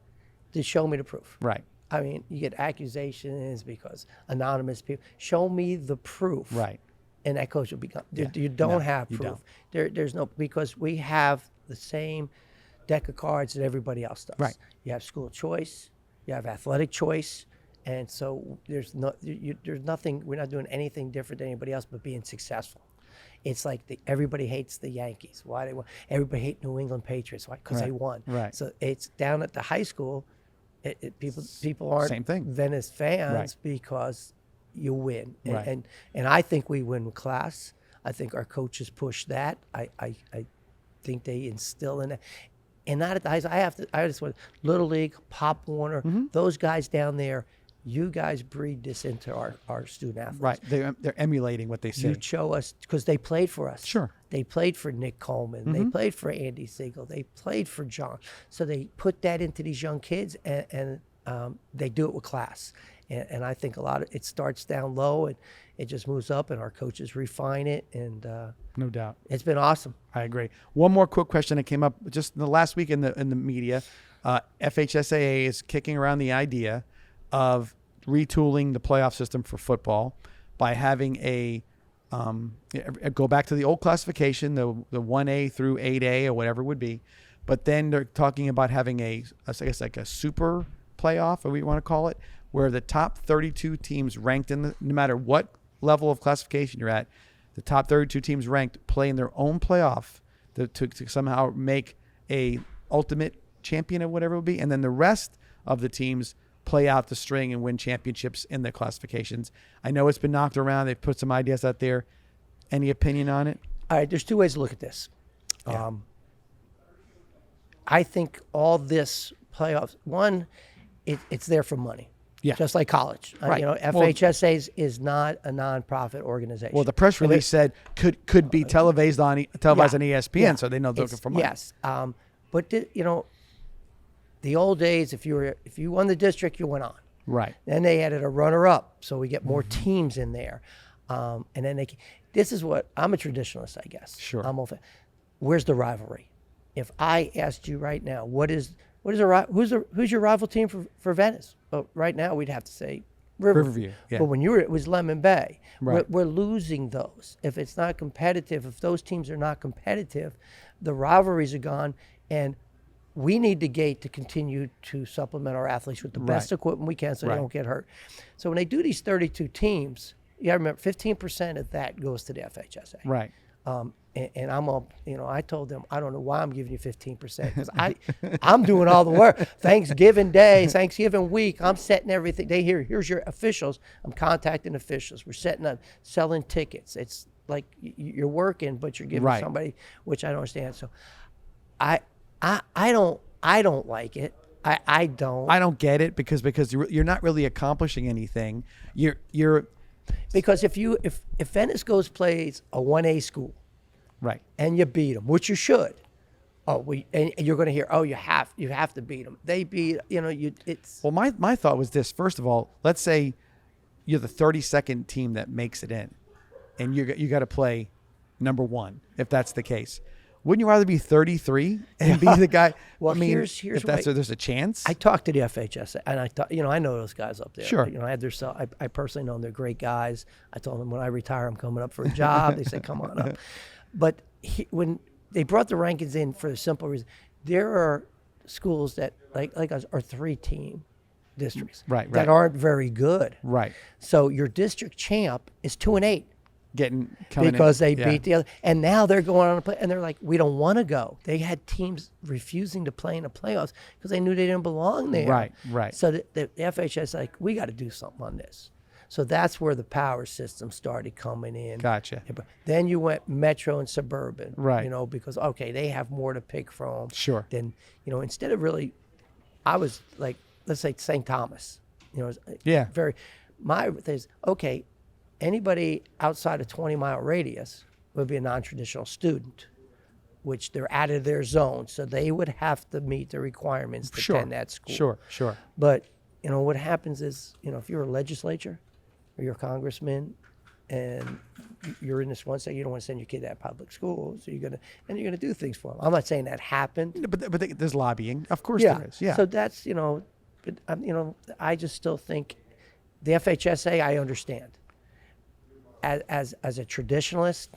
just show me the proof. Right. I mean, you get accusations because anonymous people. Show me the proof. Right. And that coach will become. You don't have you proof. There's no, because we have the same deck of cards that everybody else does. Right. You have school choice, you have athletic choice, and so there's nothing. We're not doing anything different than anybody else, but being successful. It's like everybody hates the Yankees. Why they won? Everybody hates New England Patriots. Why? Because they won. Right. So it's down at the high school. People aren't Same thing. Venice fans Right. because you win. Right. And I think we win with class. I think our coaches push that. I think they instill in it. And not at the high school. I just want Little League, Pop Warner, those guys down there. You guys breed this into our student athletes. Right. They're emulating what they say. You show us, because they played for us. Sure. They played for Nick Coleman. They played for Andy Siegel. They played for John. So they put that into these young kids, and they do it with class. And I think a lot of it starts down low, and it just moves up, and our coaches refine it. And No doubt. it's been awesome. I agree. One more quick question that came up just in the last week in the media. FHSAA is kicking around the idea of retooling the playoff system for football by having go back to the old classification, the 1A through 8A or whatever it would be, But then they're talking about having I guess like a super playoff, or what you want to call it, where the top 32 teams ranked no matter what level of classification you're at, the top 32 teams ranked play in their own playoff to somehow make a ultimate champion of whatever it would be. And then the rest of the teams play out the string and win championships in their classifications. I know it's been knocked around. They've put some ideas out there. Any opinion on it? All right, there's two ways to look at this. Yeah. I think all this playoffs, one, it's there for money. Yeah. Just like college. Right. FHSA is not a nonprofit organization. Well, the press release said could be televised on ESPN, Yeah. so they know they're looking for money. Yes. But the old days, if you won the district, you went on. Right. Then they added a runner-up, so we get more teams in there. And then this is what, I'm a traditionalist, I guess. Sure. Where's the rivalry? If I asked you right now, who's your rival team for Venice? Well, right now we'd have to say Riverview. Yeah. But when it was Lemon Bay. Right. We're losing those. If it's not competitive, if those teams are not competitive, the rivalries are gone, and we need the gate to continue to supplement our athletes with the best equipment we can so they don't get hurt. So when they do these 32 teams, you got to remember 15% of that goes to the FHSA. Right. And I'm all, I told them, I don't know why I'm giving you 15% because I'm doing all the work. Thanksgiving Day, Thanksgiving week, I'm setting everything. Here's your officials. I'm contacting officials. We're setting up, selling tickets. It's like you're working, but you're giving somebody, which I don't understand. So I don't like it. I don't. I don't get it because you're not really accomplishing anything. You're because if Venice plays a 1A school, right, and you beat them, which you should. And you're going to hear, you have to beat them. They beat, it's. Well, my thought was this. First of all, let's say you're the 32nd team that makes it in, and you got to play number 1 if that's the case. Wouldn't you rather be 33 and be the guy? Well, here's if there's a chance. I talked to the FHSA, and I thought, I know those guys up there. Sure. I had I personally know them. They're great guys. I told them when I retire, I'm coming up for a job. They said, come on up. But when they brought the rankings in for the simple reason, there are schools that like us are 3-team districts that aren't very good. Right. So your district champ is 2-8. Because they beat the other, and now they're going on to play, and they're like, we don't want to go. They had teams refusing to play in the playoffs because they knew they didn't belong there. Right. So the FHS is like, we got to do something on this. So that's where the power system started coming in. Gotcha. Then you went metro and suburban, right? Because they have more to pick from. Sure. Then instead of really, I was like, let's say St. Thomas, my thing is okay. Anybody outside a 20-mile radius would be a non-traditional student, which they're out of their zone, so they would have to meet the requirements to attend that school. Sure. But what happens is, if you're a legislature or you're a congressman, and you're in this one state, you don't want to send your kid to that public school, so you're gonna do things for them. I'm not saying that happened, but there's lobbying, of course there is. Yeah. So that's but I just still think the FHSA I understand. As a traditionalist,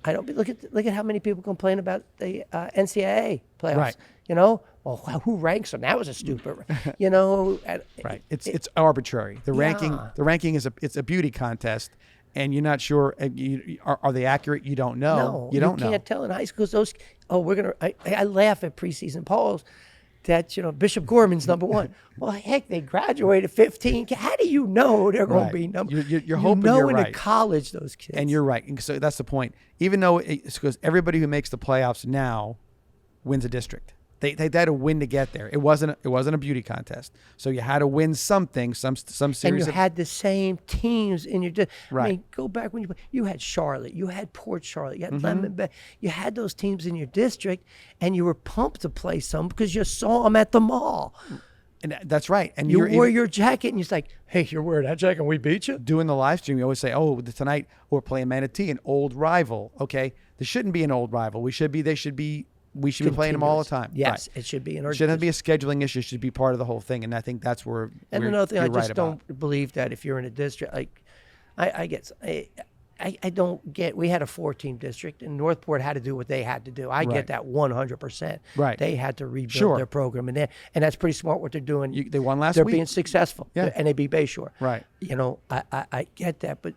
I don't look at how many people complain about the NCAA playoffs. Right. Well, who ranks them? That was a stupid. Right. It's arbitrary. The ranking is a beauty contest, and you're not sure. Are they accurate? You don't know. No, you don't know. You can't tell in high schools. I laugh at preseason polls. That Bishop Gorman's number 1. Well, heck, they graduated 15. How do you know they're going to be number? You're hoping you're right. In college, those kids. And you're right. And so that's the point. Even though it's because everybody who makes the playoffs now wins a district. They had to win to get there. It wasn't a beauty contest. So you had to win something, some series. And you had the same teams in your district. Right. I mean, go back when you had Charlotte, you had Port Charlotte, you had Lemon Bay, you had those teams in your district, and you were pumped to play some because you saw them at the mall. And that's right. And you wore your jacket, and you're like, hey, you're wearing that jacket, and we beat you? Doing the live stream, you always say, tonight we're playing Manatee, an old rival. Okay, there shouldn't be an old rival. We should be playing them all the time. Yes, it should be. It shouldn't be a scheduling issue. It should be part of the whole thing. And I think that's where. And another thing, I just right don't believe that if you're in a district, like, I get, I don't get. We had a 4-team district, and Northport had to do what they had to do. I Right. get that 100%. Right. They had to rebuild Sure. their program, and that's pretty smart what they're doing. They won last They're week. being successful. Yeah. And they beat Bayshore. Right. You know, I get that, but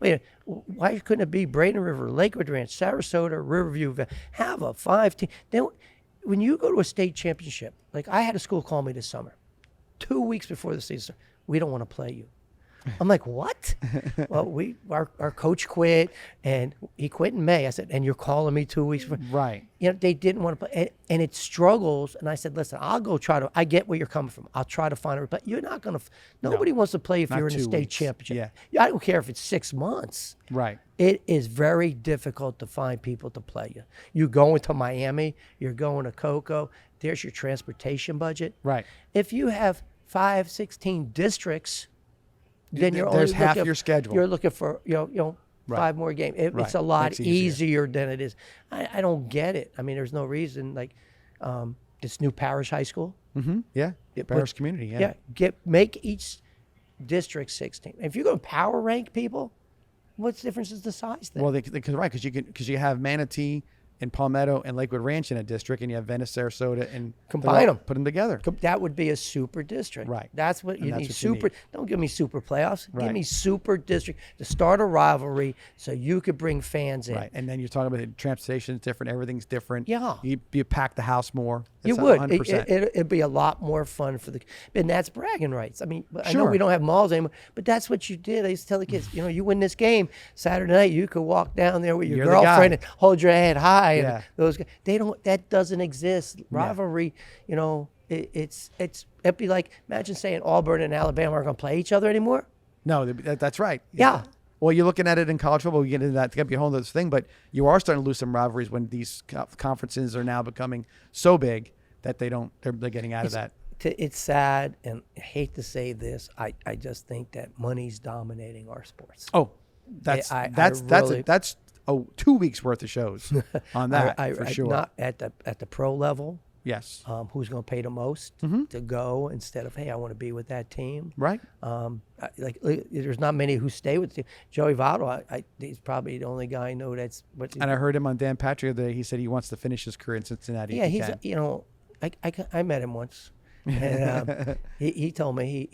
wait, why couldn't it be Braden River, Lakewood Ranch, Sarasota, Riverview? Have a 5-team. Then when you go to a state championship, like I had a school call me this summer, 2 weeks before the season, we don't want to play you. I'm like, what? Well, our coach quit, and he quit in May. I said, and you're calling me 2 weeks before. Right. You know, they didn't want to play, and it struggles. And I said, listen, I'll go try to. I get where you're coming from. I'll try to find a. But you're not going to. Nobody wants to play if Not you're in a 2 state weeks. championship. Yeah. I don't care if it's 6 months. Right. It is very difficult to find people to play you. You going to Miami, you're going to Cocoa. There's your transportation budget. Right. If you have 16 districts, then you're There's only half looking, your schedule. You're looking for Right. 5 more games. It's Right. a lot Makes it easier. easier than it is. I don't get it. I mean, there's no reason like this new parish high school. Yeah. It Parish puts- community. Yeah. Make each district 16. If you're going to power rank people, what's the difference is the size then? Well, because you have Manatee and Palmetto and Lakewood Ranch in a district, and you have Venice, Sarasota, and Combine 'em. put them together. That would be a super district. Right. That's what you And need. that's what you Super. need. Don't give me super playoffs. Give Right. me super district to start a rivalry so you could bring fans in. Right. And then you're talking about the transportation is different. Everything's different. Yeah. You pack the house more. You It's would. 100%. It'd be a lot more fun for the, and that's bragging rights. I mean, I know Sure. we don't have malls anymore, but that's what you did. I used to tell the kids, you win this game Saturday night, you could walk down there with your You're the guy. girlfriend and hold your head high. Yeah. And those guys, they don't. That doesn't exist. Rivalry, it'd be like imagine saying Auburn and Alabama are going to play each other anymore. No, that's right. Yeah. Well, you're looking at it in college football. We get into that. It's going to be a whole other thing. But you are starting to lose some rivalries when these conferences are now becoming so big that they're getting out of that. It's sad, and I hate to say this. I just think that money's dominating our sports. Oh, that's 2 weeks worth of shows on that for sure. Not at the pro level. Yes. Who's going to pay the most to go instead of, hey, I want to be with that team. Right. There's not many who stay with the team. Joey Votto, he's probably the only guy I know that's. And I heard him on Dan Patrick the other day. He said he wants to finish his career in Cincinnati. Yeah, if he he's can. I met him once, and he told me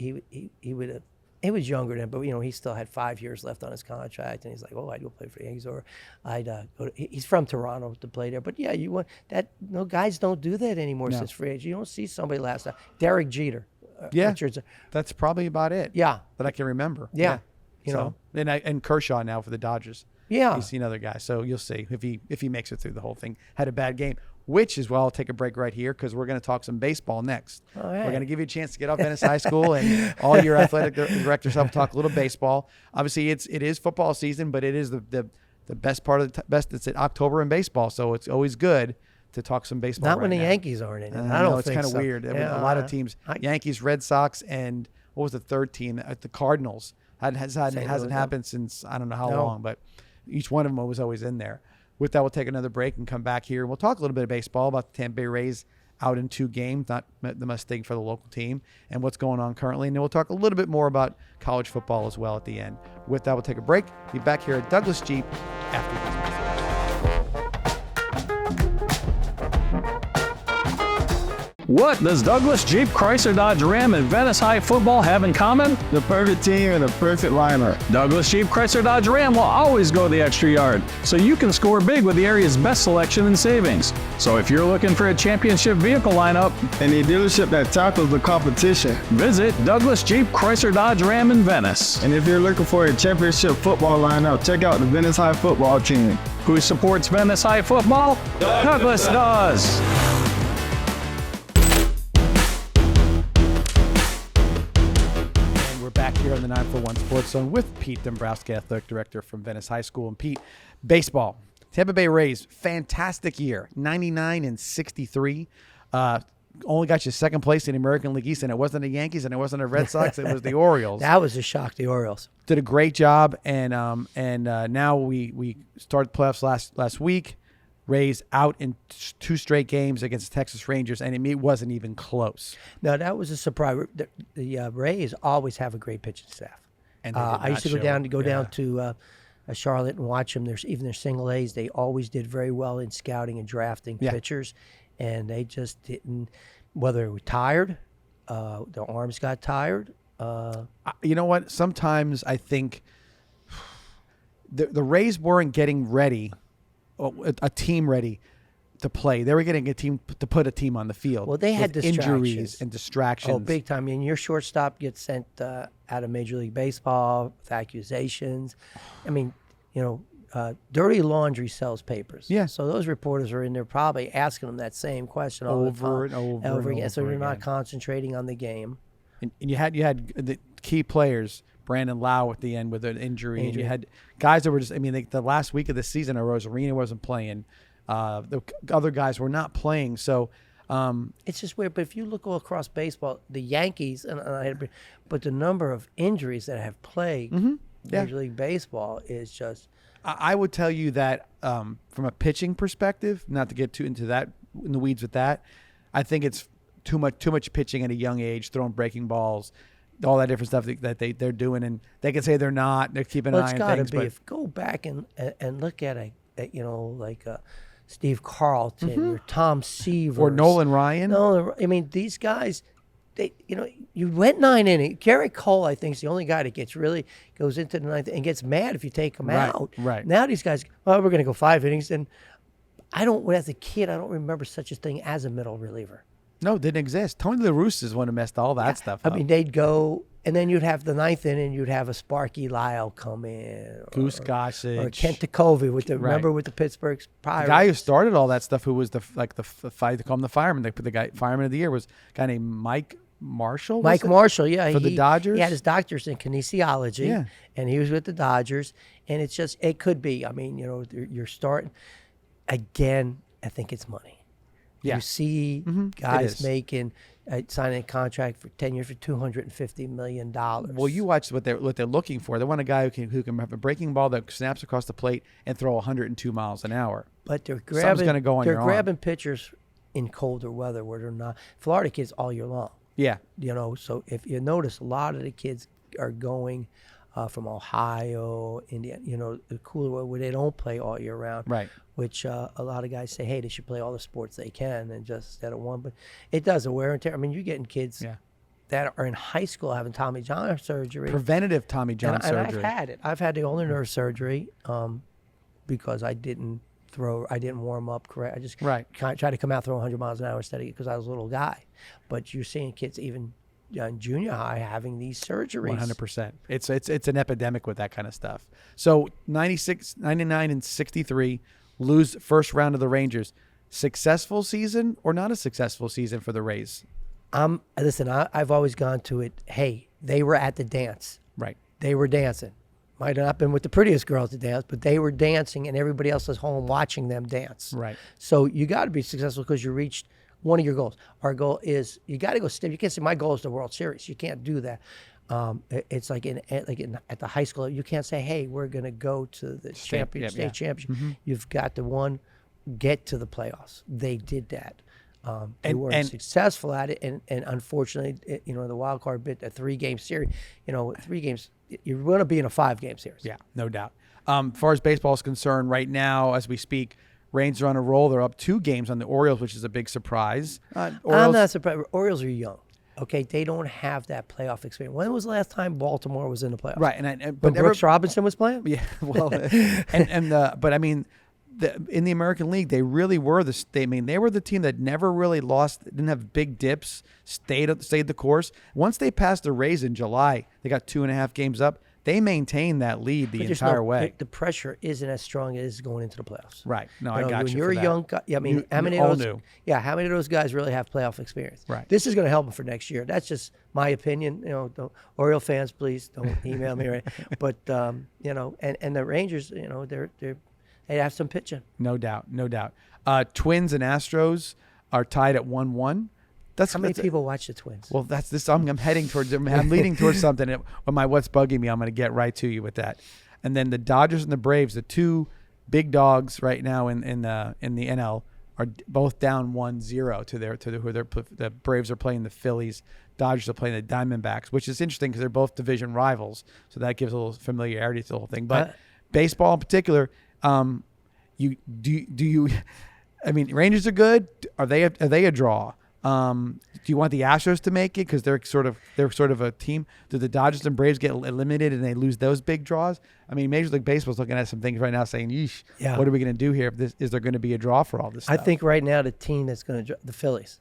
he would have. He was younger then, but he still had 5 years left on his contract, and he's like, "Oh, I'd go play for the Yankees, or I'd go to." He's from Toronto to play there, but yeah, you want that? No, guys don't do that anymore since free agent. You don't see somebody last time. Derek Jeter. Yeah, Richards. that's probably about it. Yeah, that I can remember. Yeah. And Kershaw now for the Dodgers. Yeah, he's another guy. So you'll see if he makes it through the whole thing. Had a bad game, which is why I'll take a break right here because we're going to talk some baseball next. All right. We're going to give you a chance to get off Venice High School, and all your athletic directors have to talk a little baseball. Obviously, it is football season, but it is the best part of the best. It's in October in baseball, so it's always good to talk some baseball. not when right the now. Yankees aren't in it. I I don't know, it's think kind of so. weird. I mean, Yeah, a lot of teams, Yankees, Red Sox, and what was the third team? The Cardinals. Hasn't happened since I don't know how long, but each one of them was always in there. With that, we'll take another break and come back here. We'll talk a little bit of baseball about the Tampa Bay Rays out in 2 games, not the mistake for the local team, and what's going on currently. And then we'll talk a little bit more about college football as well at the end. With that, we'll take a break. Be back here at Douglas Jeep after this message. What does Douglas Jeep Chrysler Dodge Ram and Venice High football have in common? The perfect team and the perfect lineup. Douglas Jeep Chrysler Dodge Ram will always go the extra yard, so you can score big with the area's best selection and savings. So if you're looking for a championship vehicle lineup, And the dealership that tackles the competition. visit Douglas Jeep Chrysler Dodge Ram in Venice, And if you're looking for a championship football lineup, check out the Venice High football team. who supports Venice High football? Douglas does. And we're back here on the 941 Sports Zone with Pete Dombrowski, athletic director from Venice High School. And Pete, baseball. Tampa Bay Rays, fantastic year, 99-63. Only got you second place in the American League East, and it wasn't the Yankees and it wasn't the Red Sox, it was the Orioles. That was a shock. The Orioles Did a great job, and now we started playoffs last week. Rays out in 2 straight games against the Texas Rangers, and it wasn't even close. No, that was a surprise. The Rays always have a great pitching staff. And they did I used to not go down show it. down to Charlotte and watch them. Even their single A's, they always did very well in scouting and drafting pitchers, and they just didn't. Whether they were tired, their arms got tired. You know what? Sometimes I think the Rays weren't getting ready, a team ready to play. They were getting a team to put a team on the field. Well, they had with distractions. injuries and distractions. Oh, big time. I mean, your shortstop gets sent out of Major League Baseball with accusations. I mean, dirty laundry sells papers. Yeah. So those reporters are in there probably asking them that same question over and over again. So they're again. not concentrating on the game. And you had the key players, Brandon Lau at the end with an injury. And you had guys that were just, the last week of the season, Rosarina wasn't playing. The other guys were not playing. So it's just weird. But if you look all across baseball, the Yankees, but the number of injuries that have plagued Major League Baseball is just. I would tell you that from a pitching perspective, not to get too into that in the weeds with that, I think it's too much pitching at a young age, throwing breaking balls, all that different stuff that they're doing, and they can say they're not. They're keeping an eye on things. But go back and look at Steve Carlton or Tom Seaver or Nolan Ryan. These guys, you went 9 innings. Garrett Cole, I think, is the only guy that goes into the ninth and gets mad if you take him out. Right. Now these guys, we're going to go 5 innings, and as a kid, I don't remember such a thing as a middle reliever. No, it didn't exist. Tony La Russa is one who messed all that stuff up. They'd go, and then you'd have the 9th inning, you'd have a Sparky Lyle come in. Goose Gossage. Or Kent Kovey remember with the Pittsburgh Pirates. The guy who started all that stuff, who was the fight to call him the fireman. They put the guy fireman of the year was a guy named Mike Marshall. Mike Marshall, yeah. For the Dodgers? He had his doctor's in kinesiology, and he was with the Dodgers. And it could be. You're starting. Again, I think it's money. Yeah. You see guys signing a contract for 10 years for $250 million. Well, you watch what they're looking for. They want a guy who can have a breaking ball that snaps across the plate and throw 102 miles an hour. But they're grabbing pitchers in colder weather where they're not. Florida kids all year long. Yeah. So if you notice, a lot of the kids are going from Ohio, Indiana, the cooler weather where they don't play all year round. Right. Which a lot of guys say, hey, they should play all the sports they can and just instead of one. But it does a wear and tear. You're getting kids that are in high school having Tommy John surgery. Preventative Tommy John surgery. And I've had it. I've had the ulnar nerve surgery because I didn't warm up correct. I just tried to come out, throw 100 miles an hour instead of because I was a little guy. But you're seeing kids even in junior high having these surgeries. 100%. It's an epidemic with that kind of stuff. So 96, 99, and 63 lose first round of the Rangers. Successful season or not a successful season for the Rays? Listen, I've always gone to it. Hey, they were at the dance. Right. They were dancing. Might have not been with the prettiest girls to dance, but they were dancing, and everybody else was home watching them dance. Right. So you got to be successful because you reached one of your goals. Our goal is you got to go stiff. You can't say my goal is the World Series. You can't do that. It's like at the high school. You can't say, "Hey, we're going to go to the state championship." Mm-hmm. You've got to get to the playoffs. They did that. They weren't successful at it, and unfortunately, the wild card bit, a 3-game series. 3 games, you're going to be in a 5-game series. Yeah, no doubt. As far as baseball is concerned, right now as we speak, Rays are on a roll. They're up 2 games on the Orioles, which is a big surprise. I'm not surprised. Orioles are young. Okay, they don't have that playoff experience. When was the last time Baltimore was in the playoffs? Right, but Brooks Robinson was playing. Yeah, well, but I mean, in the American League, they really were they were the team that never really lost, didn't have big dips, stayed the course. Once they passed the Rays in July, they got 2.5 games up. They maintained that lead the entire way. The pressure isn't as strong as it is going into the playoffs. Right. No, I got you. When you're a young guy, how many of those guys really have playoff experience? Right. This is going to help them for next year. That's just my opinion. Oriole fans, please don't email me. Right? But and the Rangers, they have some pitching. No doubt. Twins and Astros are tied at 1-1. How many people watch the Twins? Well, that's this. I'm heading towards. I'm leading towards something. When what's bugging me, I'm going to get right to you with that. And then the Dodgers and the Braves, the 2 big dogs right now in the NL, are both down 1-0 to who the Braves are playing the Phillies. Dodgers are playing the Diamondbacks, which is interesting because they're both division rivals. So that gives a little familiarity to the whole thing. But baseball in particular, you do you? I mean, Rangers are good. Are they a draw? Do you want the Astros to make it because they're sort of a team? Do the Dodgers and Braves get eliminated and they lose those big draws? I mean, Major League Baseball's looking at some things right now, saying, "Yeesh, what are we going to do here? Is there going to be a draw for all this stuff?" I think right now the team that's going to the Phillies.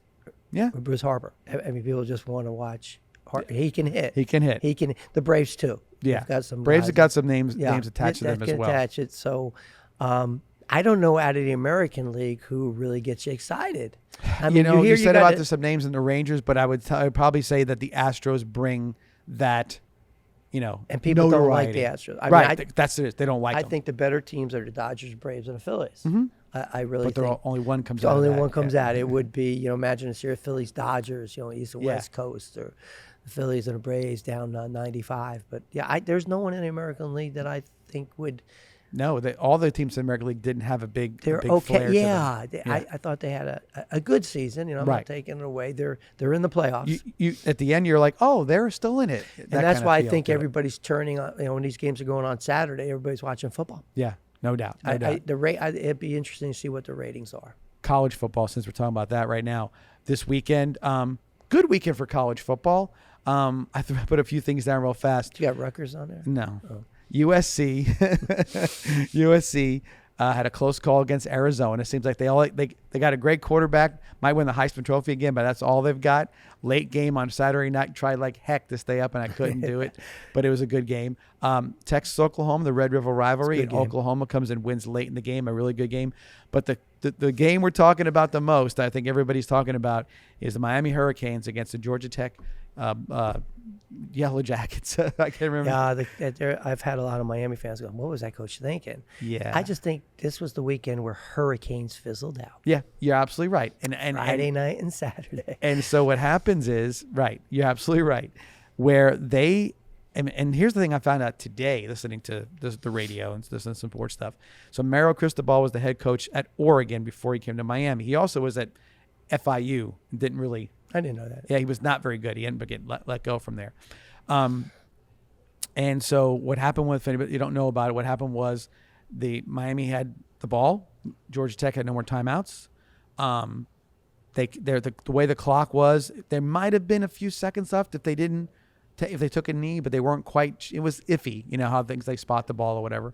Yeah, Bruce Harper. I mean, people just want to watch. He can hit. He can hit. He can. The Braves too. Yeah, They've got some Braves guys have got some names attached to them as well. Attach it. So, I don't know out of the American League who really gets you excited. I mean, you said about there's some names in the Rangers, but I would probably say that the Astros bring that, and people don't like the Astros. That's it. They don't like them. I think the better teams are the Dodgers, Braves, and the Phillies. Mm-hmm. I really but think. only one comes out. Only of that. one comes out. It would be, imagine a series of Phillies, Dodgers, East and West Coast, or the Phillies and the Braves down 95. But there's no one in the American League that I think would. No, all the teams in the American League didn't have a big. They're big okay. Flair Yeah, to them. I thought they had a good season. I'm not taking it away. They're in the playoffs. You at the end, you're like, oh, they're still in it. And that's why I think everybody's turning on. When these games are going on Saturday, everybody's watching football. Yeah, no doubt. It'd be interesting to see what the ratings are. College football, since we're talking about that right now, this weekend, good weekend for college football. I put a few things down real fast. You got Rutgers on there? No. Oh. USC had a close call against Arizona. It seems like they got a great quarterback, might win the Heisman Trophy again, but that's all they've got. Late game on Saturday night, tried like heck to stay up, and I couldn't do it, but it was a good game. Texas, Oklahoma, the Red River rivalry, and Oklahoma comes and wins late in the game, a really good game. But the game we're talking about the most, I think everybody's talking about, is the Miami Hurricanes against the Georgia Tech Yellow Jackets. I can't remember. Yeah, I've had a lot of Miami fans go, what was that coach thinking? Yeah. I just think this was the weekend where Hurricanes fizzled out. Yeah, you're absolutely right. And Friday night and Saturday. And so what happens is, you're absolutely right, where they, and here's the thing I found out today, listening to the radio and listening to some sports stuff. So Mario Cristobal was the head coach at Oregon before he came to Miami. He also was at FIU and didn't really. I didn't know that. Yeah, he was not very good. He ended up getting let go from there. And so what happened with, if anybody you don't know about it, what happened was Miami had the ball. Georgia Tech had no more timeouts. The way the clock was, there might have been a few seconds left if they didn't, if they took a knee, but they weren't quite. It was iffy, how things they spot the ball or whatever.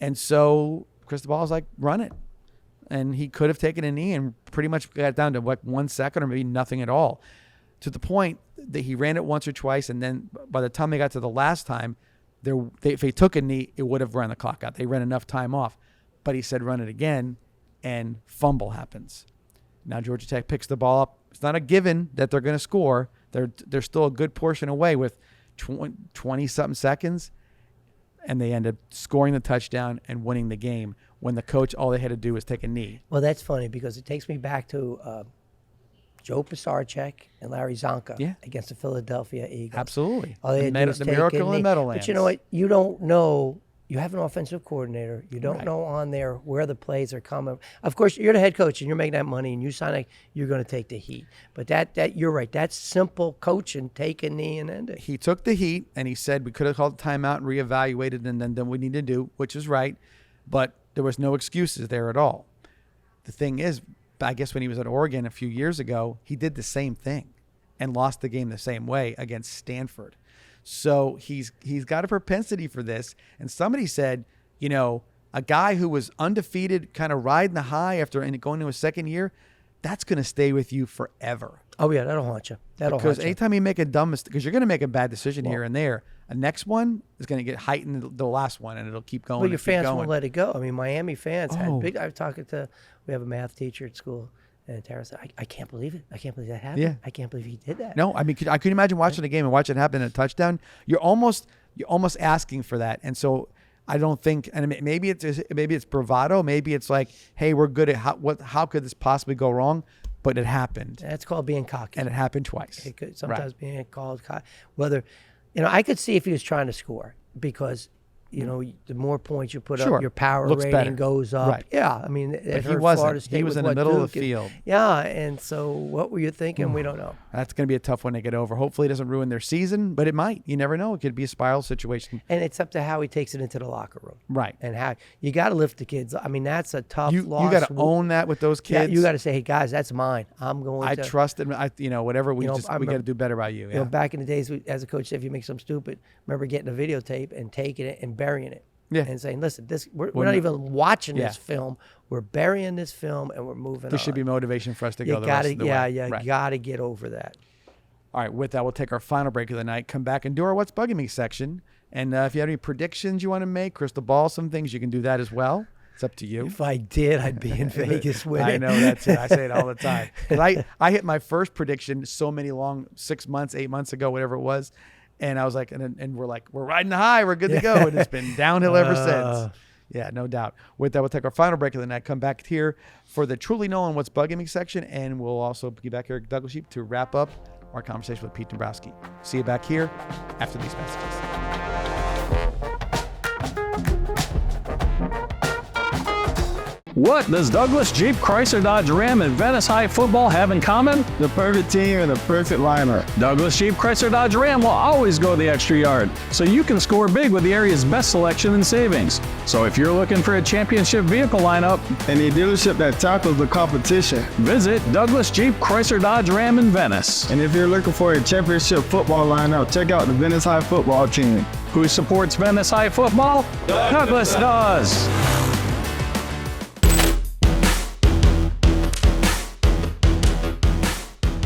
And so Cristobal was like, run it. And he could have taken a knee and pretty much got down to 1 second or maybe nothing at all, to the point that he ran it once or twice. And then by the time they got to the last time, if he took a knee, it would have run the clock out. They ran enough time off. But he said run it again, and fumble happens. Now Georgia Tech picks the ball up. It's not a given that they're going to score. They're still a good portion away with 20-something seconds. And they end up scoring the touchdown and winning the game when the coach, all they had to do was take a knee. Well, that's funny because it takes me back to Joe Pisarcik and Larry Zonka against the Philadelphia Eagles. Absolutely. All they had to do was the take miracle a in knee. Meadowlands. But you know what? You don't know. You have an offensive coordinator. You don't know on there where the plays are coming. Of course, you're the head coach and you're making that money and you sign you're going to take the heat. But that you're right. That's simple coaching. Take a knee and end it. He took the heat and he said we could have called timeout and reevaluated and then done what we need to do, which is right. But there was no excuses there at all. The thing is, I guess when he was at Oregon a few years ago, he did the same thing and lost the game the same way against Stanford. So he's got a propensity for this. And somebody said, a guy who was undefeated, kind of riding the high after going into his second year, that's going to stay with you forever. Oh, yeah, that'll haunt you. Because anytime you make a dumb mistake, because you're going to make a bad decision here and there, a next one is going to get heightened the last one, and it'll keep going. Well, your fans won't let it go. I mean, Miami fans had big. I was talking to, we have a math teacher at school, and Tara said, I can't believe it. I can't believe that happened. Yeah. I can't believe he did that. No, I mean, I couldn't imagine watching a game and watching it happen in a touchdown. You're almost asking for that. And so I don't think, and maybe it's bravado. Maybe it's like, hey, we're good at how could this possibly go wrong? But it happened. That's called being cocky. And it happened twice. It could sometimes being called cocky. Whether, I could see if he was trying to score because, you know, the more points you put Sure. up, your power Looks rating better. goes up. Right. Yeah, I mean, But it he hurt wasn't. Florida State He was with in the what middle of Duke the is- field. Yeah, and so what were you thinking? We don't know. That's going to be a tough one to get over. Hopefully it doesn't ruin their season, but it might. You never know. It could be a spiral situation. And it's up to how he takes it into the locker room. Right. And how you got to lift the kids. I mean, that's a tough You loss. got to own that with those Yeah, kids. you got to say, hey guys, that's mine. I'm going I to trust it. Whatever we You know, just I we got to remember- do better by you. You Yeah. know, back in the days, as a coach, if you make something stupid, remember getting a videotape and taking it and burying it. Yeah. And saying, listen, we're We're not not- even watching Yeah. this film. We're burying this film and we're moving This on. should be motivation for us to You go the rest of the way. you Right. got to get over that. All right, with that, we'll take our final break of the night, come back and do our What's Bugging Me section. And if you have any predictions you want to make, crystal ball, some things, you can do that as well. It's up to you. If I did, I'd be in Vegas with I it. know that too. I say it all the time. 'Cause I hit my first prediction so many 6 months, 8 months ago, whatever it was. And I was like, and we're like, we're riding high. We're good to go. And it's been downhill ever since. Yeah, no doubt. With that, we'll take our final break of the night, come back here for the Truly Knowing What's Bugging Me section. And we'll also be back here at Douglas Sheep to wrap up our conversation with Pete Dombrowski. See you back here after these messages. What does Douglas Jeep Chrysler Dodge Ram and Venice High football have in common? The perfect team and the perfect lineup. Douglas Jeep Chrysler Dodge Ram will always go the extra yard, so you can score big with the area's best selection and savings. So if you're looking for a championship vehicle lineup, And a dealership that tackles the competition. visit Douglas Jeep Chrysler Dodge Ram in Venice, And if you're looking for a championship football lineup, check out the Venice High football team. who supports Venice High football. Douglas does.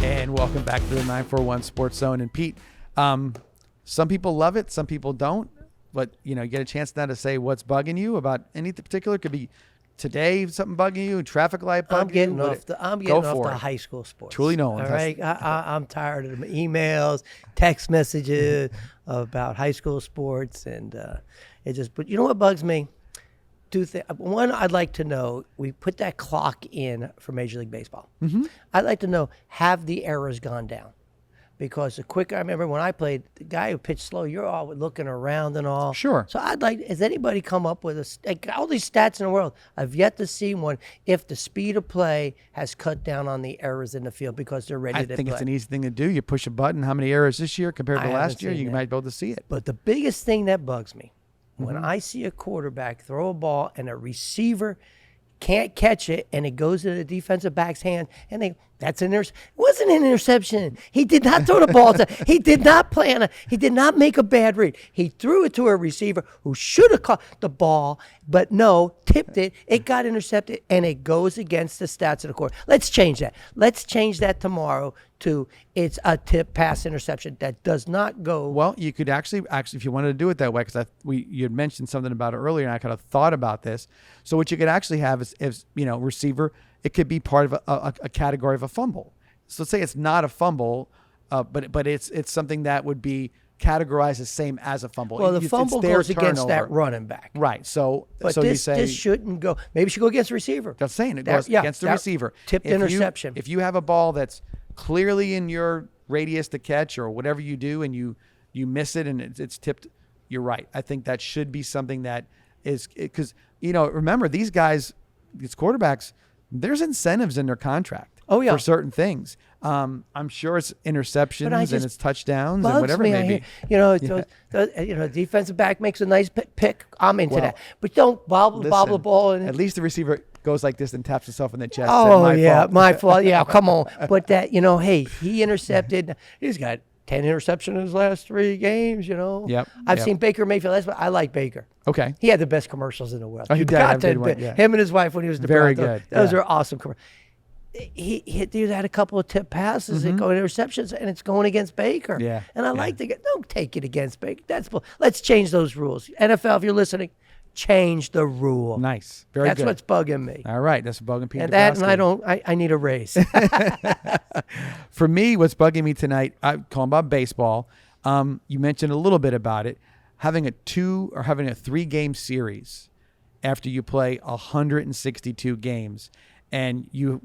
And welcome back to the 941 Sports Zone. And Pete, some people love it, some people don't. But, you get a chance now to say what's bugging you about anything particular. Could be today something bugging you, traffic light bugging I'm getting you. off the for it. high school sports. Truly knowing. All right, I'm tired of the emails, text messages about high school sports, and it just. But you know what bugs me? One, I'd like to know. We put that clock in for Major League Baseball. Mm-hmm. I'd like to know, have the errors gone down? Because the quicker, I remember when I played, the guy who pitched slow, you're all looking around and all. Sure. So I'd like, has anybody come up with all these stats in the world? I've yet to see one if the speed of play has cut down on the errors in the field because they're ready I to think play. it's an easy thing to do. You push a button. How many errors this year compared to I last haven't year? seen You that. might be able to see it. But the biggest thing that bugs me, when Mm-hmm. I see a quarterback throw a ball and a receiver can't catch it and it goes into the defensive back's hand and that's an it wasn't an interception. He did not throw the ball. He did not he did not make a bad read. He threw it to a receiver who should have caught the ball, but no, tipped it. It got intercepted and it goes against the stats of the court. Let's change that. Let's change that tomorrow to it's a tip pass interception. That does not go. Well, you could actually, if you wanted to do it that way, because you had mentioned something about it earlier, and I kind of thought about this. So what you could actually have is receiver. It could be part of a category of a fumble. So let's say it's not a fumble, but it's something that would be categorized the same as a fumble. Well, the It's fumble their goes against that turnover. running back. Right. So But so you this say shouldn't go. Maybe it should go against the receiver. That's saying it That- goes yeah, against the that receiver. tipped If you- interception. If you have a ball that's clearly in your radius to catch or whatever you do, and you miss it and it's tipped, you're right. I think that should be something that is because remember these guys, these quarterbacks, there's incentives in their contract. Oh, yeah. For certain things. I'm sure it's interceptions and just it's touchdowns and Bugs whatever me. it I may hear, be. defensive back makes a nice pick. I'm into Well, that. But don't bobble the Listen, ball. And at least the receiver goes like this and taps himself in the chest. oh my yeah, fault. my fault. Yeah, come on. But that hey, he intercepted. He's got 10 interceptions in his last 3 games. Yep, I've yep. seen Baker Mayfield. That's what I like Baker. Okay. He had the best commercials in the world. Oh, he You did. got I did to one, admit, yeah. him and his wife when he was the Very brother, good, Those yeah. are awesome commercials. He had a couple of tip passes that go interceptions, and it's going against Baker. Mm-hmm. Yeah, And I yeah. like to don't take it against Baker. Let's change those rules. NFL, if you're listening, change the rule. Nice. Very That's good. what's bugging me. All right. That's bugging Pete And that, and Dombrowski. I need a raise. For me, what's bugging me tonight, I'm calling about baseball. You mentioned a little bit about it. Having a 3-game series after you play 162 games. And you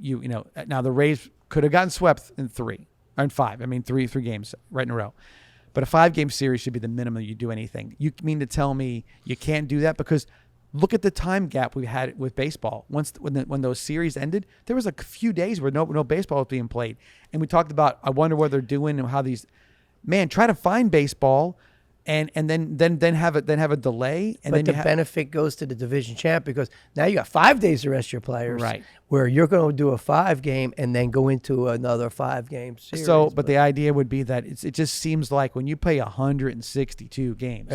now the Rays could have gotten swept in 3 or in 5. I mean, three games right in a row. But a 5-game series should be the minimum you do anything. You mean to tell me you can't do that? Because look at the time gap we had with baseball. When those series ended, there was a few days where no baseball was being played. And we talked about, I wonder what they're doing and how these, man, try to find baseball and then have a delay. And but then the benefit goes to the division champ because now you got 5 days to rest your players. Right. Where you're going to do a 5-game and then go into another 5-game series. So, but the idea would be that it just seems like when you play 162 games,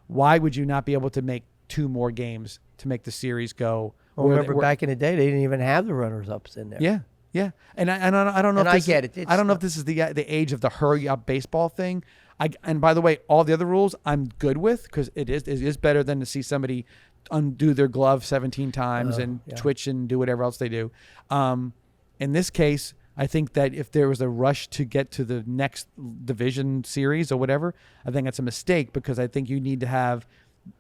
why would you not be able to make 2 more games to make the series go? Well, remember back in the day, they didn't even have the runners-ups in there. Yeah. And I don't know. And if this I get it. I don't know if this is the age of the hurry up baseball thing. And by the way, all the other rules I'm good with because it is better than to see somebody undo their glove 17 times and twitch and do whatever else they do. In this case, I think that if there was a rush to get to the next division series or whatever, I think that's a mistake because I think you need to have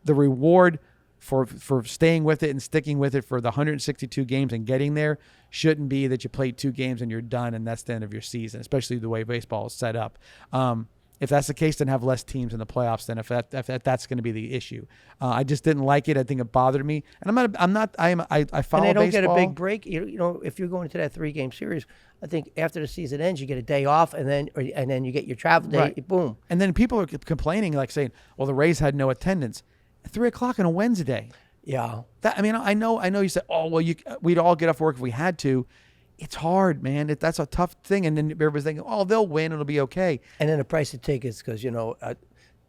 the reward for staying with it and sticking with it for the 162 games and getting there shouldn't be that you played 2 games and you're done and that's the end of your season, especially the way baseball is set up. If that's the case, then have less teams in the playoffs. Then if that's going to be the issue, I just didn't like it. I think it bothered me, and I follow. And they don't baseball. get a big break. You know, if you're going to that 3-game series, I think after the season ends, you get a day off, and then you get your travel day. Right. Boom. And then people are complaining, like saying, "Well, the Rays had no attendance at 3:00 on a Wednesday." Yeah. I know. You said, "Oh, well, we'd all get off work if we had to." It's hard, man. That's a tough thing. And then everybody's thinking, oh, they'll win. It'll be okay. And then the price of tickets, because,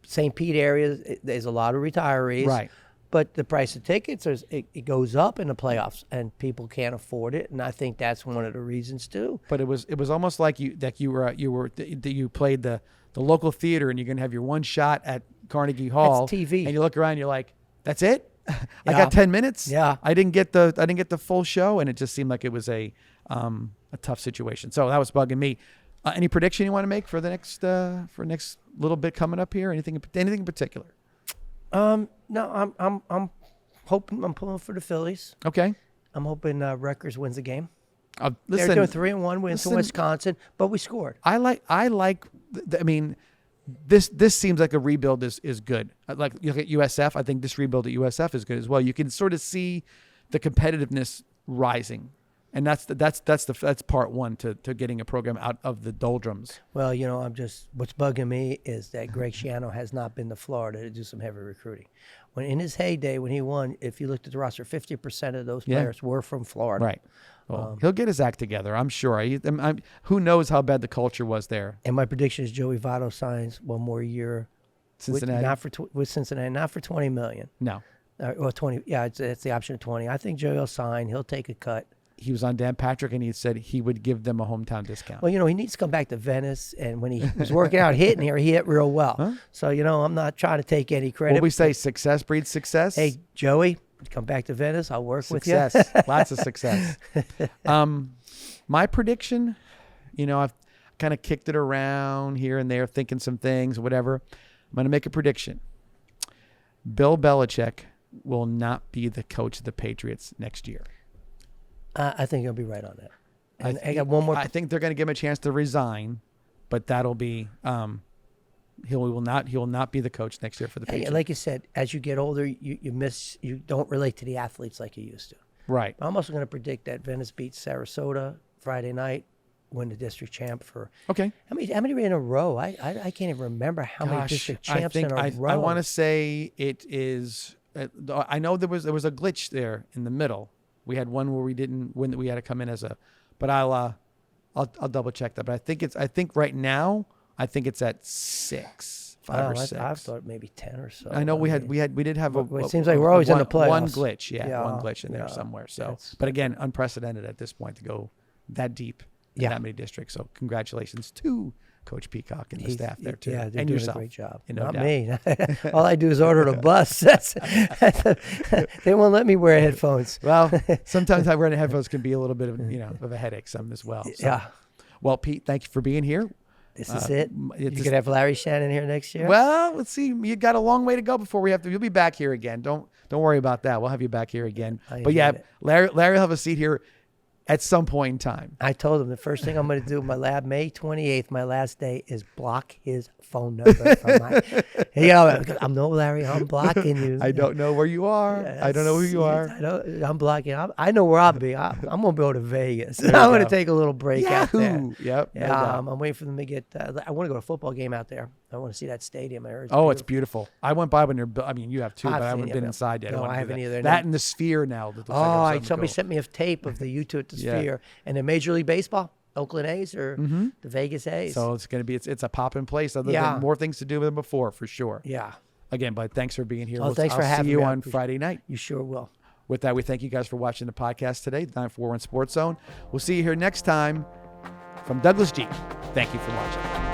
St. Pete area, there's a lot of retirees. Right. But the price of tickets, it goes up in the playoffs, and people can't afford it. And I think that's one of the reasons, too. But it was almost like you played the local theater, and you're going to have your one shot at Carnegie Hall. That's TV. And you look around, and you're like, that's it? I got 10 minutes? Yeah. I didn't get the full show, and it just seemed like it was a tough situation. So that was bugging me. Any prediction you want to make for the next little bit coming up here? Anything in particular? No, I'm hoping I'm pulling for the Phillies. Okay. I'm hoping Rutgers wins the game. Listen, They're doing 3-1 wins to Wisconsin, but we scored. I like. This seems like a rebuild is good. Like you look at USF, I think this rebuild at USF is good as well. You can sort of see the competitiveness rising, and that's part one to getting a program out of the doldrums. Well, what's bugging me is that Greg Schiano has not been to Florida to do some heavy recruiting. When in his heyday, when he won, if you looked at the roster, 50% of those players were from Florida. Right. Well, he'll get his act together, I'm sure. Who knows how bad the culture was there? And my prediction is Joey Votto signs one more year. Cincinnati? With Cincinnati, not for $20 million. No. Or 20. Yeah, it's the option of 20. I think Joey will sign. He'll take a cut. He was on Dan Patrick, and he said he would give them a hometown discount. Well, he needs to come back to Venice, and when he was working out hitting here, he hit real well. Huh? So, I'm not trying to take any credit. What we say, success breeds success? Hey, Joey, come back to Venice. I'll work with you. Success. Lots of success. My prediction, I've kind of kicked it around here and there, thinking some things, whatever. I'm going to make a prediction. Bill Belichick will not be the coach of the Patriots next year. I think you'll be right on that. And I got one more. I think they're going to give him a chance to resign, but that'll be he will not be the coach next year for the Patriots. Like you said, as you get older, you don't relate to the athletes like you used to. Right. I'm also going to predict that Venice beats Sarasota Friday night, win the district champ for. Okay. How many in a row? I can't even remember how many district champs in a row. I want to say it is. I know there was a glitch there in the middle. We had one where we didn't win, that we had to come in as a, but I'll double check that. But I think right now it's at 6, 5 or 6. I thought maybe 10 or so. I know we did have it seems like we're always in the playoffs. One glitch, one glitch in there somewhere. So, but again, unprecedented at this point to go that deep in that many districts. So congratulations to Coach Peacock and the staff there too. Yeah, they're and doing yourself. a great job. No Not doubt. me. All I do is order the bus. They won't let me wear headphones. Well, sometimes wearing headphones can be a little bit of a headache some as well. So. Yeah. Well, Pete, thank you for being here. This is it. You could have Larry Shannon here next year. Well, let's see. You got a long way to go before we have to. You'll be back here again. Don't worry about that. We'll have you back here again. But yeah, Larry will have a seat here. at some point in time. I told him the first thing I'm going to do May 28th, my last day, is block his phone number from my. I'm no Larry. I'm blocking you. I don't know where you are. I don't know who you are. I'm blocking. I know where I'll be. I'm going to go to Vegas. I'm you going to go. take a little break out there. Yahoo! Yep. no Yeah, doubt. I'm waiting for them to get. I want to go to a football game out there. I want to see that stadium. I heard It's beautiful. I went by when they're. I mean, you have too, but I haven't seen it, been yeah. inside yet. No, wanna I do haven't that. either. That and the Sphere now. That looks like Oh, something somebody cool. sent me a tape of the U2 at the Yeah. Sphere, and then Major League Baseball, Oakland A's or the Vegas A's. So it's gonna be. It's a poppin' place. Other Yeah. than more things to do than before, for sure. Yeah, Again, but thanks for being here. Oh, thanks for I'll having see you me. I on appreciate Friday night. you sure will. With that, we thank you guys for watching the podcast today, the 941 Sports Zone. We'll see you here next time from Douglas G. Thank you for watching.